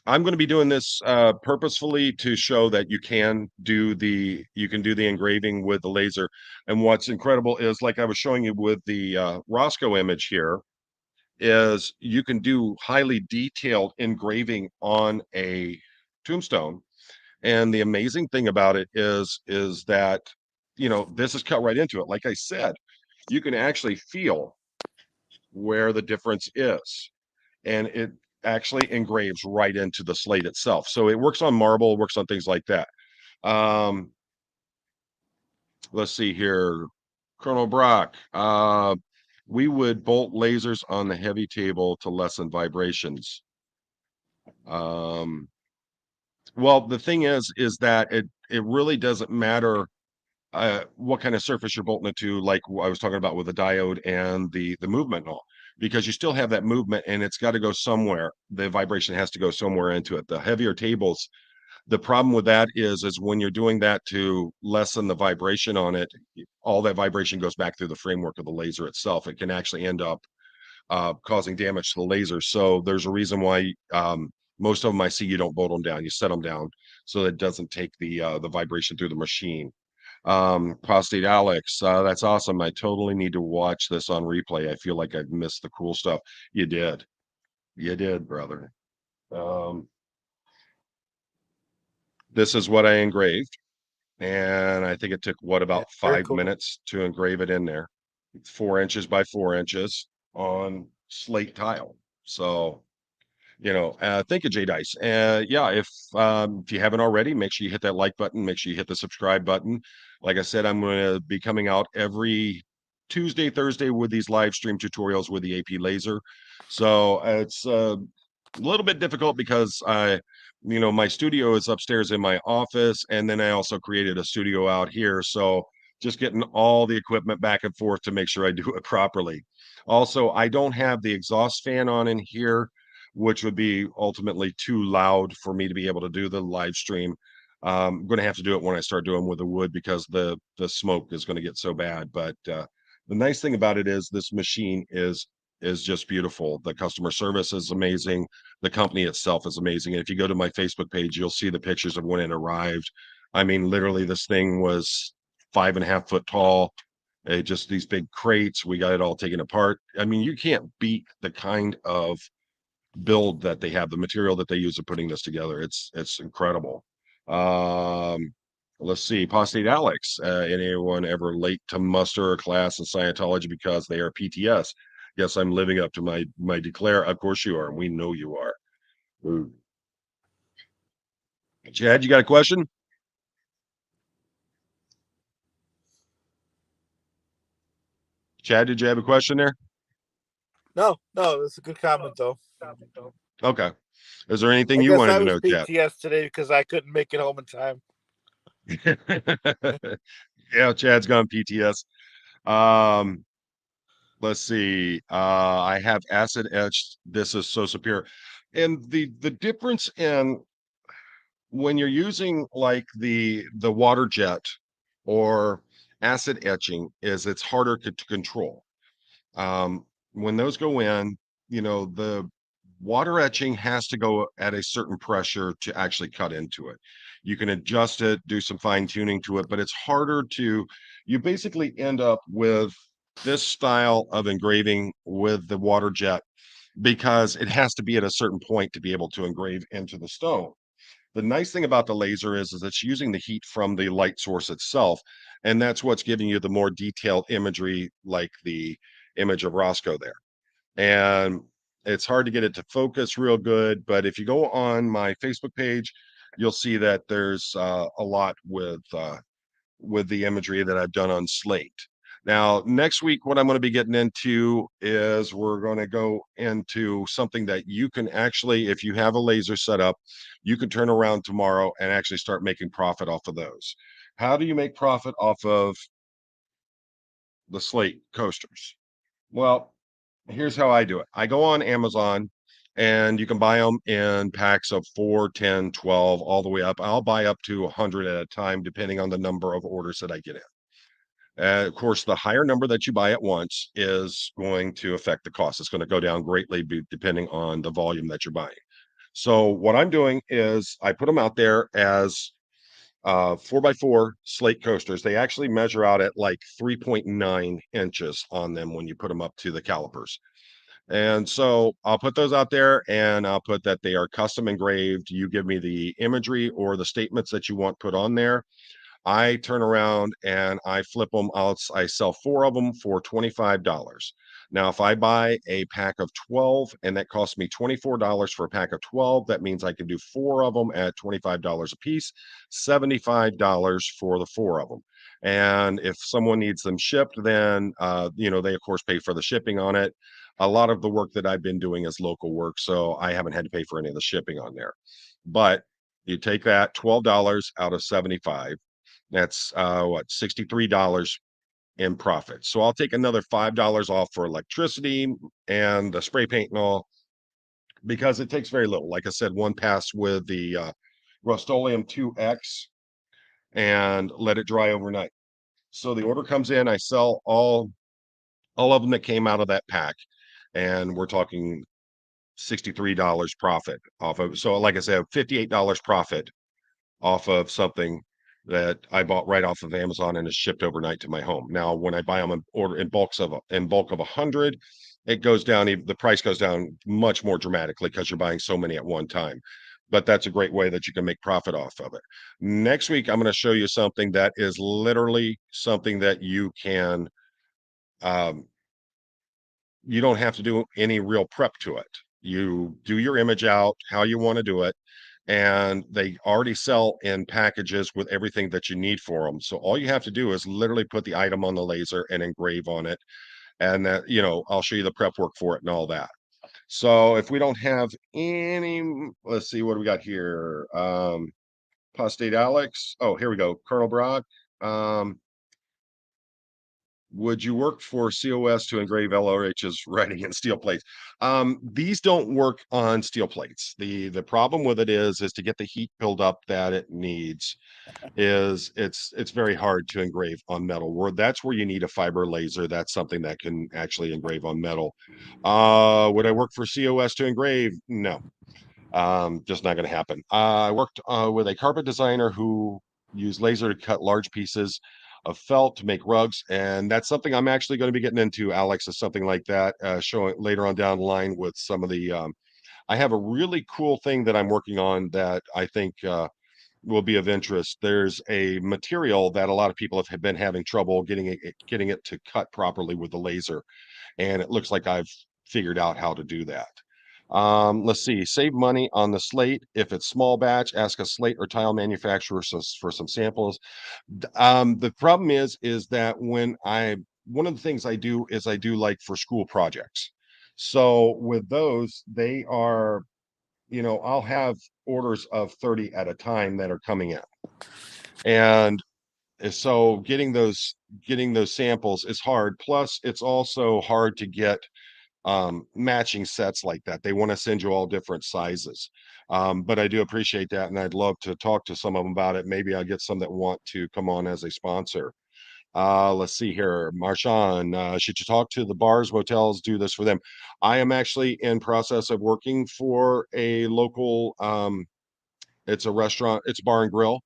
I'm going to be doing this purposefully to show that you can do the engraving with the laser. And what's incredible is, like I was showing you with the Roscoe image here, is you can do highly detailed engraving on a tombstone. And the amazing thing about it is that this is cut right into it. Like I said, you can actually feel where the difference is, and it actually engraves right into the slate itself. So it works on marble, works on things like that. Um, let's see here, Colonel Brock. We would bolt lasers on the heavy table to lessen vibrations. Um, well, the thing is that it really doesn't matter what kind of surface you're bolting it to, like I was talking about with the diode and the movement and all, because you still have that movement and it's got to go somewhere. The vibration has to go somewhere into it. The heavier tables, the problem with that is when you're doing that to lessen the vibration on it, all that vibration goes back through the framework of the laser itself. It can actually end up causing damage to the laser. So there's a reason why most of them I see you don't bolt them down, you set them down so that it doesn't take the vibration through the machine. Prostate Alex, that's awesome. I totally need to watch this on replay. I feel like I've missed the cool stuff. You did, brother. Um, this is what I engraved, and I think it took Yeah, about very 5 cool. minutes to engrave it in there. It's 4 inches by 4 inches on slate tile. So thank you, Jay Dice. Yeah, if you haven't already, make sure you hit that like button, make sure you hit the subscribe button. Like I said, I'm going to be coming out every Tuesday, Thursday with these live stream tutorials with the AP laser. So it's a little bit difficult because my studio is upstairs in my office, and then I also created a studio out here. So just getting all the equipment back and forth to make sure I do it properly. Also, I don't have the exhaust fan on in here. which would be ultimately too loud for me to be able to do the live stream. I'm going to have to do it when I start doing with the wood because the smoke is going to get so bad. But the nice thing about it is this machine is just beautiful. The customer service is amazing. The company itself is amazing. And if you go to my Facebook page, you'll see the pictures of when it arrived. I mean, literally, this thing was 5.5 foot tall. Just these big crates. We got it all taken apart. I mean, you can't beat the kind of build that they have, the material that they use in putting this together. It's incredible. Um, let's see, Apostate Alex. Anyone ever late to muster a class in Scientology because they are PTS? Yes, I'm living up to my declare. Of course you are, and we know you are. Ooh. Chad, you got a question? Chad, did you have a question there? No, that's a good comment though. Okay. Is there anything I you guess wanted I to was know, Chad? PTS today because I couldn't make it home in time. Yeah, Chad's gone PTS. Um, let's see. I have acid etched. This is so superior. And the difference in when you're using like the water jet or acid etching is it's harder to control. When those go in, the water etching has to go at a certain pressure to actually cut into it. You can adjust it, do some fine tuning to it, but it's harder to, you basically end up with this style of engraving with the water jet because it has to be at a certain point to be able to engrave into the stone. The nice thing about the laser is it's using the heat from the light source itself, and that's what's giving you the more detailed imagery, like the image of Roscoe there. And it's hard to get it to focus real good, but if you go on my Facebook page, you'll see that there's a lot with the imagery that I've done on slate. Now, next week, what I'm going to be getting into is we're going to go into something that you can actually, if you have a laser set up, you can turn around tomorrow and actually start making profit off of those. How do you make profit off of the slate coasters? Well, here's how I do it. I go on Amazon and you can buy them in packs of 4, 10, 12, all the way up. I'll buy up to 100 at a time, depending on the number of orders that I get in. Of course, the higher number that you buy at once is going to affect the cost. It's going to go down greatly depending on the volume that you're buying. So what I'm doing is I put them out there as 4x4 slate coasters. They actually measure out at like 3.9 inches on them when you put them up to the calipers. And so I'll put those out there and I'll put that they are custom engraved. You give me the imagery or the statements that you want put on there. I turn around and I flip them. I sell 4 of them for $25. Now, if I buy a pack of 12 and that costs me $24 for a pack of 12, that means I can do 4 of them at $25 a piece, $75 for the 4 of them. And if someone needs them shipped, then they of course pay for the shipping on it. A lot of the work that I've been doing is local work, so I haven't had to pay for any of the shipping on there. But you take that $12 out of 75, that's what, $63 in profit. So I'll take another $5 off for electricity and the spray paint and all because it takes very little. Like I said, one pass with the Rust-Oleum 2X and let it dry overnight. So the order comes in, I sell all of them that came out of that pack, and we're talking $63 profit off of. So like I said, $58 profit off of something that I bought right off of Amazon and is shipped overnight to my home. Now, when I buy them in bulk of 100, it goes down. The price goes down much more dramatically because you're buying so many at one time. But that's a great way that you can make profit off of it. Next week, I'm going to show you something that is literally something that um, you don't have to do any real prep to it. You do your image out how you want to do it, and they already sell in packages with everything that you need for them. So all you have to do is literally put the item on the laser and engrave on it. And that, I'll show you the prep work for it and all that. So if we don't have any, let's see, what do we got here? Postate Alex. Oh, here we go. Colonel Brock. Um, would you work for COS to engrave LRH's writing in steel plates? These don't work on steel plates. The problem with it is to get the heat buildup that it needs is it's very hard to engrave on metal. Where that's where you need a fiber laser. That's something that can actually engrave on metal. Would I work for COS to engrave? No. Just not going to happen. I worked with a carpet designer who used laser to cut large pieces of felt to make rugs, and that's something I'm actually going to be getting into. Alex, is something like that, showing later on down the line with some of the. I have a really cool thing that I'm working on that I think will be of interest. There's a material that a lot of people have been having trouble getting it to cut properly with the laser, and it looks like I've figured out how to do that. Let's see, save money on the slate. If it's small batch, ask a slate or tile manufacturer for some samples. The problem is that one of the things I do is I do like for school projects. So with those, they are, I'll have orders of 30 at a time that are coming in. And so getting those samples is hard. Plus, it's also hard to get matching sets like that. They want to send you all different sizes. But I do appreciate that, and I'd love to talk to some of them about it. Maybe I'll get some that want to come on as a sponsor. Let's see here. Marshawn, should you talk to the bars, motels, do this for them? I am actually in process of working for a local, it's a restaurant, it's bar and grill.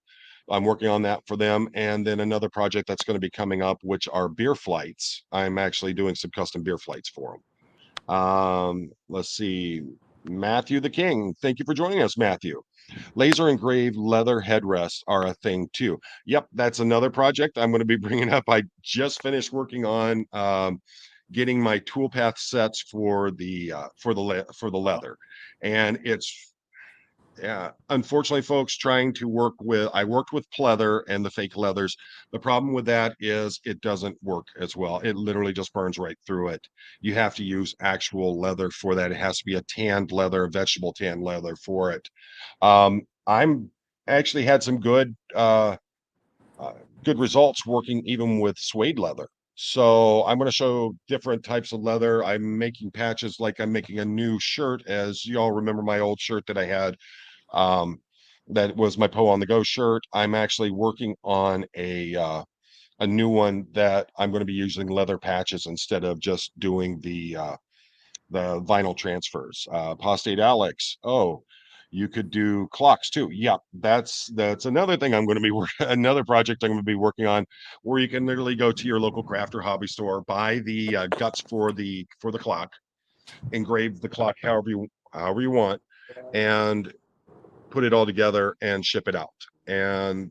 I'm working on that for them. And then another project that's going to be coming up, which are beer flights. I'm actually doing some custom beer flights for them. Let's see. Matthew the King. Thank you for joining us, Matthew. Laser engraved leather headrests are a thing too. Yep, that's another project I'm going to be bringing up. I just finished working on getting my toolpath sets for the leather, and it's yeah, unfortunately, folks, trying to I worked with pleather and the fake leathers. The problem with that is it doesn't work as well. It literally just burns right through it. You have to use actual leather for that. It has to be a tanned leather, vegetable tanned leather for it. I'm actually had some uh, good results working even with suede leather. So I'm going to show different types of leather. I'm making patches like I'm making a new shirt, as y'all remember my old shirt that I had um, that was my Poe on the Go shirt. I'm actually working on a new one that I'm going to be using leather patches instead of just doing the vinyl transfers. Postate Alex, oh, you could do clocks too. Yep, that's another thing I'm going to be another project I'm going to be working on, where you can literally go to your local craft or hobby store, buy the guts for the clock, engrave the clock however you want, and put it all together and ship it out. And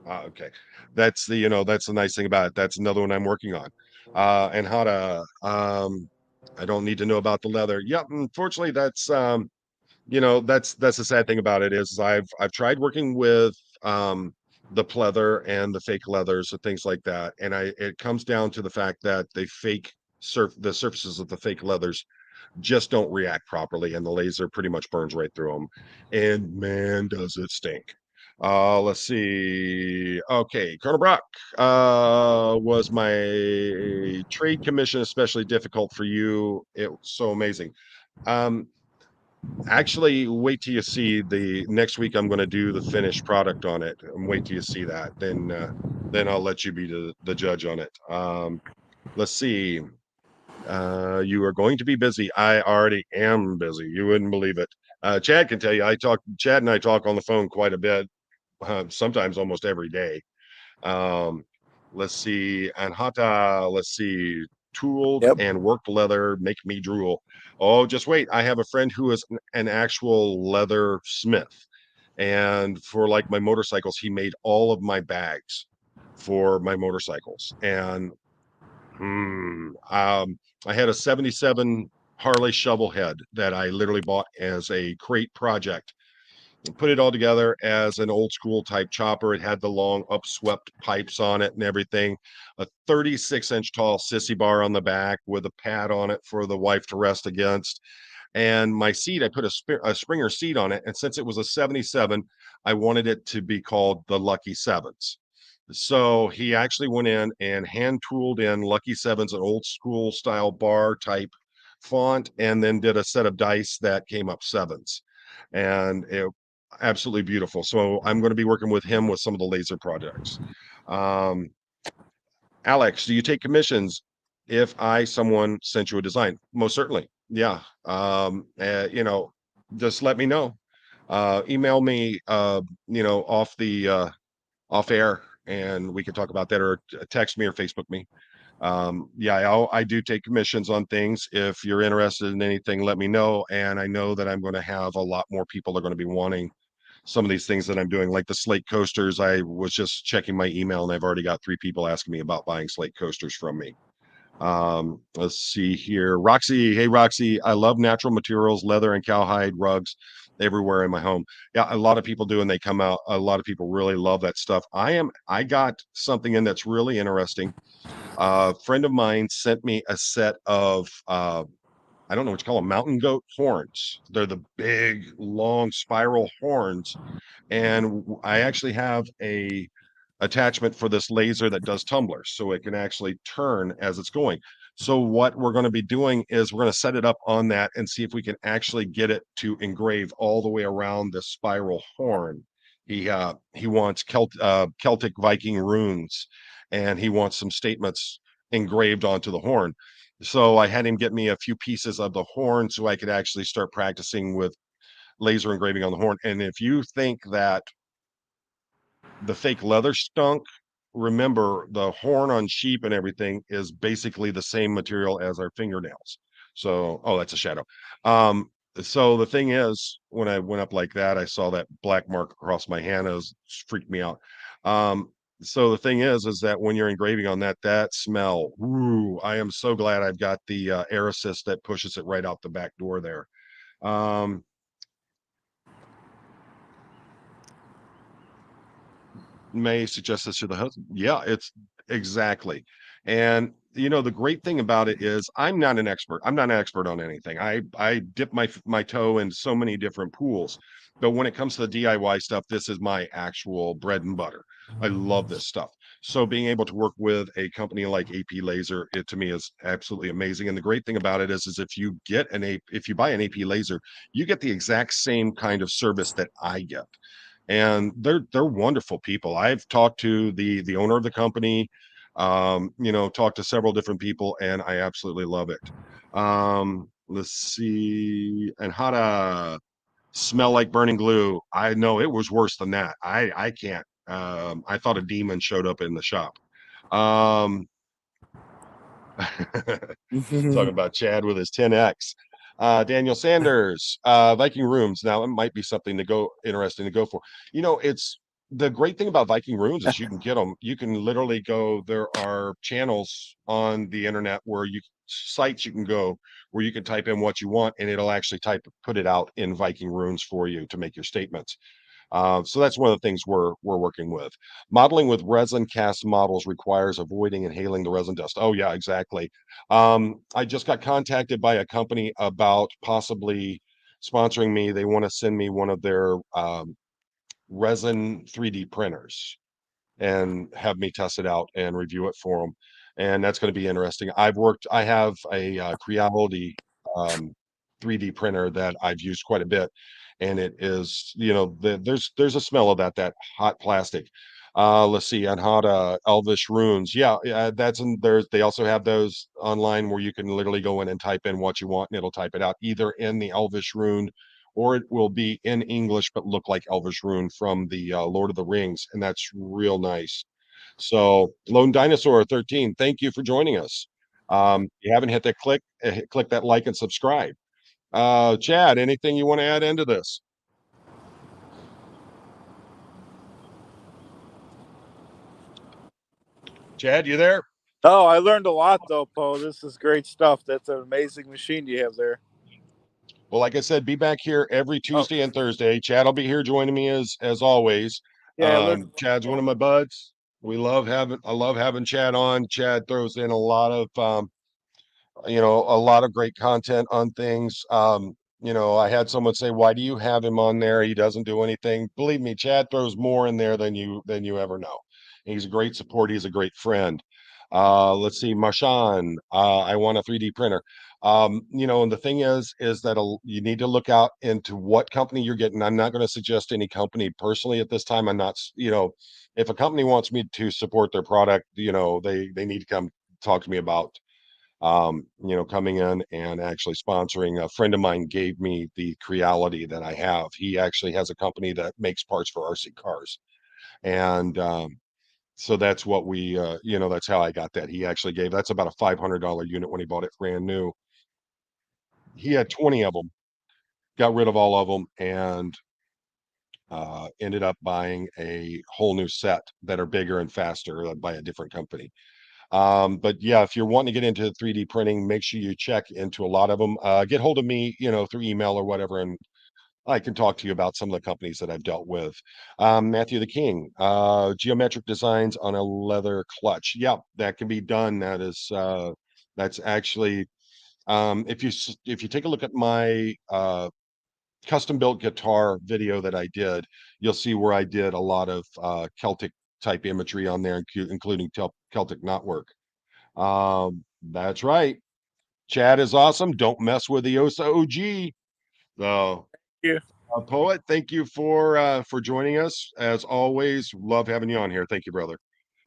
okay, that's the nice thing about it. That's another one I'm working on. And how to I don't need to know about the leather. Yep, unfortunately, that's the sad thing about it is I've tried working with the pleather and the fake leathers and things like that, and it comes down to the fact that the surfaces of the fake leathers just don't react properly, and the laser pretty much burns right through them. And man, does it stink. Let's see. Okay, Colonel Brock, was my trade commission especially difficult for you? It was so amazing. Um, Actually, wait till you see the next week. I'm going to do the finished product on it, and wait till you see that. Then I'll let you be the judge on it. Let's see. You are going to be busy. I already am busy. You wouldn't believe it. Chad can tell you. Chad and I talk on the phone quite a bit, sometimes almost every day. Um, let's see. Let's see. Tooled Yep. and worked leather make me drool. Oh, just wait. I have a friend who is an actual leather smith. And for like my motorcycles, he made all of my bags for my motorcycles. And I had a 77 Harley shovel head that I literally bought as a crate project and put it all together as an old school type chopper. It had the long upswept pipes on it and everything. A 36-inch tall sissy bar on the back with a pad on it for the wife to rest against. And my seat, I put a Springer seat on it. And since it was a 77, I wanted it to be called the Lucky Sevens. So he actually went in and hand tooled in Lucky Sevens, an old school style bar type font, and then did a set of dice that came up sevens. And it absolutely beautiful. So I'm going to be working with him with some of the laser projects. Um, Alex, do you take commissions if someone sent you a design? Most certainly. Yeah. Just let me know. Email me, off the off air, and we can talk about that, or text me or Facebook me. Yeah, I do take commissions on things. If you're interested in anything, let me know. And I know that I'm going to have a lot more people are going to be wanting some of these things that I'm doing, like the slate coasters. I was just checking my email and I've already got 3 people asking me about buying slate coasters from me. Let's see here. Roxy, hey Roxy, I love natural materials, leather and cowhide rugs everywhere in my home. Yeah, a lot of people do, and they come out. A lot of people really love that stuff. I got something in that's really interesting. A friend of mine sent me a set of I don't know what you call them, mountain goat horns. They're the big, long spiral horns, and I actually have a attachment for this laser that does tumblers, so it can actually turn as it's going. So what we're going to be doing is we're going to set it up on that and see if we can actually get it to engrave all the way around this spiral horn. He wants Celtic Viking runes, and he wants some statements engraved onto the horn. So I had him get me a few pieces of the horn so I could actually start practicing with laser engraving on the horn. And if you think that the fake leather stunk, remember the horn on sheep and everything is basically the same material as our fingernails. So, oh, that's a shadow. So the thing is, when I went up like that, I saw that black mark across my hand. It was freaked me out. So the thing is that when you're engraving on that, that smell, ooh, I am so glad I've got the air assist that pushes it right out the back door there. Um, may suggest this to the husband. Yeah, it's exactly. And the great thing about it is I'm not an expert. I'm not an expert on anything. I dip my toe in so many different pools. But when it comes to the DIY stuff, this is my actual bread and butter. I love this stuff. So being able to work with a company like AP Laser, it to me is absolutely amazing. And the great thing about it is if you buy an AP Laser, you get the exact same kind of service that I get, and they're wonderful people. I've talked to the owner of the company, talked to several different people, and I absolutely love it. Let's see, and how to smell like burning glue. I know it was worse than that. I can't. I thought a demon showed up in the shop. Um, Talking about Chad with his 10X. Daniel Sanders, Viking rooms. Now it might be something to go interesting to go for. It's the great thing about Viking runes is you can get them. You can literally go. There are channels on the internet where sites you can go where you can type in what you want and it'll actually put it out in Viking runes for you to make your statements. So that's one of the things we're working with. Modeling with resin cast models requires avoiding inhaling the resin dust. Oh yeah, exactly. I just got contacted by a company about possibly sponsoring me. They want to send me one of their resin 3D printers and have me test it out and review it for them. And that's going to be interesting. I have a Creality um, 3D printer that I've used quite a bit. And it is, there's a smell of that hot plastic. Let's see, on hot Elvish runes. Yeah, they also have those online where you can literally go in and type in what you want and it'll type it out either in the Elvish rune or it will be in English but look like Elvish rune from the Lord of the Rings, and that's real nice. So, Lone Dinosaur 13, thank you for joining us. You haven't hit that click that like and subscribe. Chad, anything you want to add into this? Chad, you there? Oh, I learned a lot though, Poe. This is great stuff. That's an amazing machine you have there. Well, like I said, be back here every Oh, Tuesday and Thursday. Chad will be here joining me as always. yeah, I learned. Chad's one of my buds. I love having Chad on. Chad throws in a lot of a lot of great content on things. I had someone say, "Why do you have him on there? He doesn't do anything." Believe me, Chad throws more in there than you ever know. He's a great support. He's a great friend. Let's see, Marshawn. I want a 3D printer. And the thing is that you need to look out into what company you're getting. I'm not going to suggest any company personally at this time. I'm not, if a company wants me to support their product, they need to come talk to me about coming in and actually sponsoring. A friend of mine gave me the Creality that I have. He actually has a company that makes parts for RC cars. And so that's what that's how I got that. He actually that's about a $500 unit when he bought it brand new. He had 20 of them, got rid of all of them, and ended up buying a whole new set that are bigger and faster by a different company. But yeah, if you're wanting to get into 3D printing, make sure you check into a lot of them. Get hold of me, through email or whatever, and I can talk to you about some of the companies that I've dealt with. Matthew the King, geometric designs on a leather clutch. Yeah, that can be done. That's actually, if you take a look at my custom built guitar video that I did, you'll see where I did a lot of Celtic type imagery on there, including Celtic knotwork. That's right. Chad is awesome. Don't mess with the OSA OG. So, Yeah. Poet, thank you for joining us. As always, love having you on here. Thank you, brother.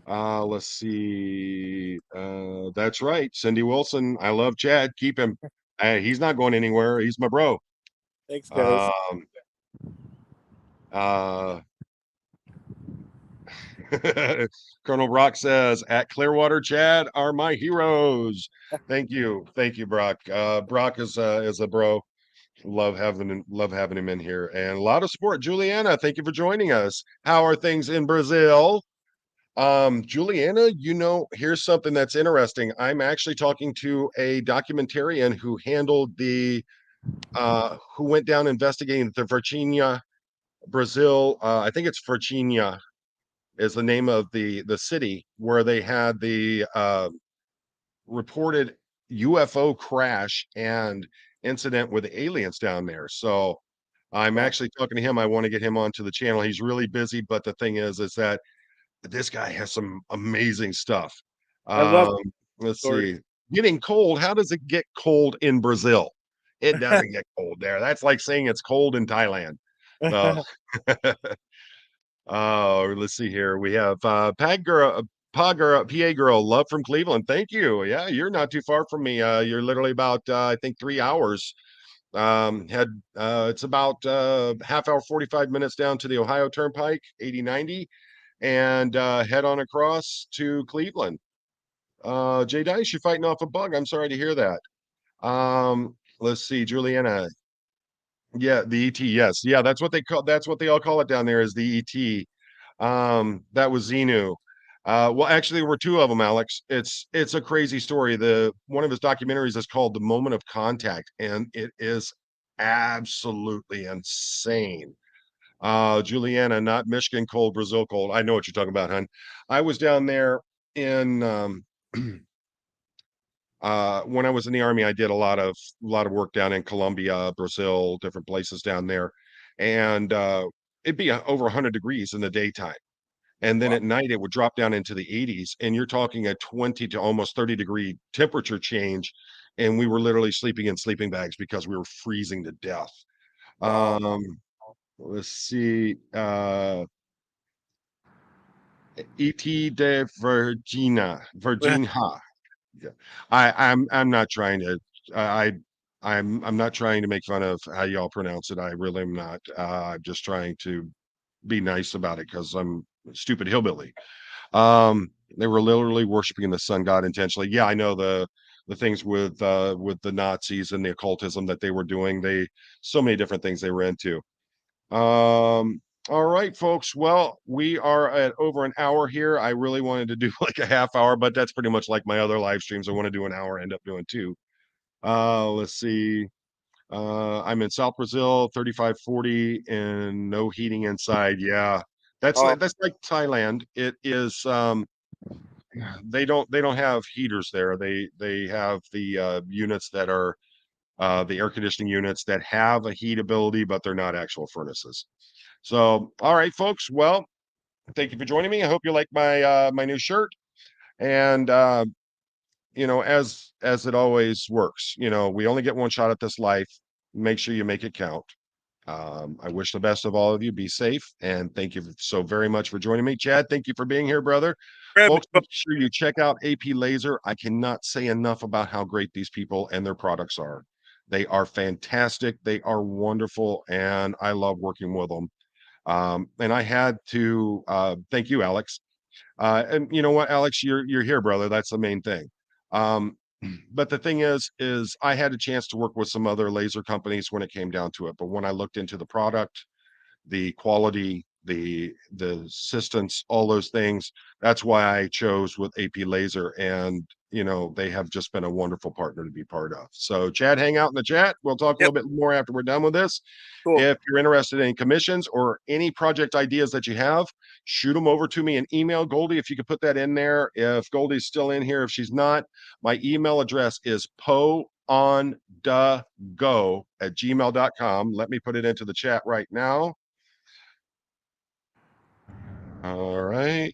Let's see. That's right. Cindy Wilson. I love Chad. Keep him. He's not going anywhere. He's my bro. Thanks, guys. Um, uh, Colonel Brock says, at Clearwater, Chad are my heroes. Thank you. Thank you, Brock. Brock is a bro. Love having him in here. And a lot of support. Juliana, thank you for joining us. How are things in Brazil? Juliana, here's something that's interesting. I'm actually talking to a documentarian who handled who went down investigating the Virginia, Brazil. I think it's Virginia is the name of the city where they had the reported UFO crash and incident with the aliens down there. So I'm Yeah. actually talking to him. I want to get him onto the channel. He's really busy, but the thing is that this guy has some amazing stuff. I love Um, let's stories. see. Getting cold. How does it get cold in Brazil? It doesn't get cold there. That's like saying it's cold in Thailand. So let's see here. We have Pag Girl, PA Girl, love from Cleveland. Thank you. Yeah, you're not too far from me. You're literally about I think 3 hours. Had It's about half hour, 45 minutes down to the Ohio Turnpike, 8090, and head on across to Cleveland. Jay Dice, you're fighting off a bug. I'm sorry to hear that. Let's see, Juliana. Yeah, the ET. Yes, yeah, that's what they all call it down there is the ET. That was Xenu. Well, actually, there were two of them, Alex. It's a crazy story. The one of his documentaries is called "The Moment of Contact," and it is absolutely insane. Juliana, not Michigan cold, Brazil cold. I know what you're talking about, hun. I was down there in when I was in the army. I did a lot of work down in Colombia, Brazil, different places down there, and it'd be over 100 degrees in the daytime. And then Wow. at night, it would drop down into the 80s, and you're talking a 20 to almost 30-degree temperature change. And we were literally sleeping in sleeping bags because we were freezing to death. Wow. Um, let's see. Et de Virginia. Yeah. I'm not trying to. I I'm not trying to make fun of how y'all pronounce it. I really am not. I'm just trying to be nice about it because I'm a stupid hillbilly. They were literally worshiping the sun god intentionally. Yeah, I know the things with the Nazis and the occultism that they were doing. So many different things they were into. All right, folks. Well, we are at over an hour here. I really wanted to do like a half hour, but that's pretty much like my other live streams. I want to do an hour, end up doing two. Let's see. I'm in South Brazil, 3540 and no heating inside. Yeah. Oh, That's like Thailand. It is they don't have heaters there. They have the units that are the air conditioning units that have a heat ability, but they're not actual furnaces. So, all right, folks. Well, Thank you for joining me. I hope you like my new shirt. And as it always works, we only get one shot at this life. Make sure you make it count. I wish the best of all of you. Be safe, and thank you so very much for joining me. Chad, thank you for being here, brother. Grab me. Folks, make sure you check out AP Laser. I cannot say enough about how great these people and their products are. They are fantastic. They are wonderful, and I love working with them. And I had to thank you, Alex. And you know what, Alex, you're here, brother. That's the main thing. Um, but the thing is I had a chance to work with some other laser companies when it came down to it. But when I looked into the product, the quality, the assistance, all those things. That's why I chose with AP Laser, and they have just been a wonderful partner to be part of. So, Chad, hang out in the chat. We'll talk a Yep. little bit more after we're done with this. Cool. If you're interested in commissions or any project ideas that you have, shoot them over to me in email. Goldie, if you could put that in there. If Goldie's still in here, if she's not, my email address is poondago@gmail.com. Let me put it into the chat right now. All right.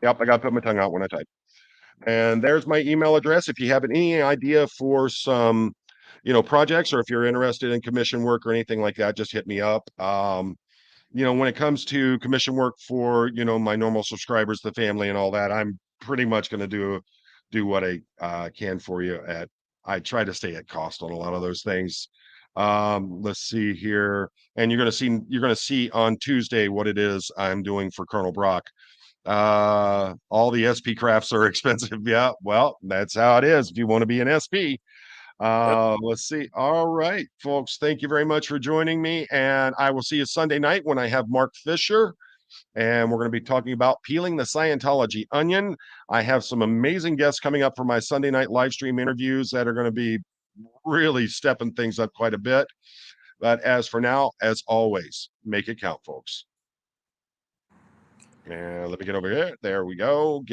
Yep, I got to put my tongue out when I type. And there's my email address. If you have any idea for some, projects, or if you're interested in commission work or anything like that, just hit me up. When it comes to commission work for, my normal subscribers, the family and all that, I'm pretty much going to do what I can for you I try to stay at cost on a lot of those things. Let's see here. And you're going to see on Tuesday what it is I'm doing for Colonel Brock. All the SP crafts are expensive. Yeah, well, that's how it is if you want to be an SP. Yep. Let's see. All right, folks, thank you very much for joining me, and I will see you Sunday night when I have Mark Fisher, and we're going to be talking about peeling the Scientology onion. I have some amazing guests coming up for my Sunday night live stream interviews that are going to be really stepping things up quite a bit. But as for now, as always, make it count, folks. And let me get over here. There we go. Give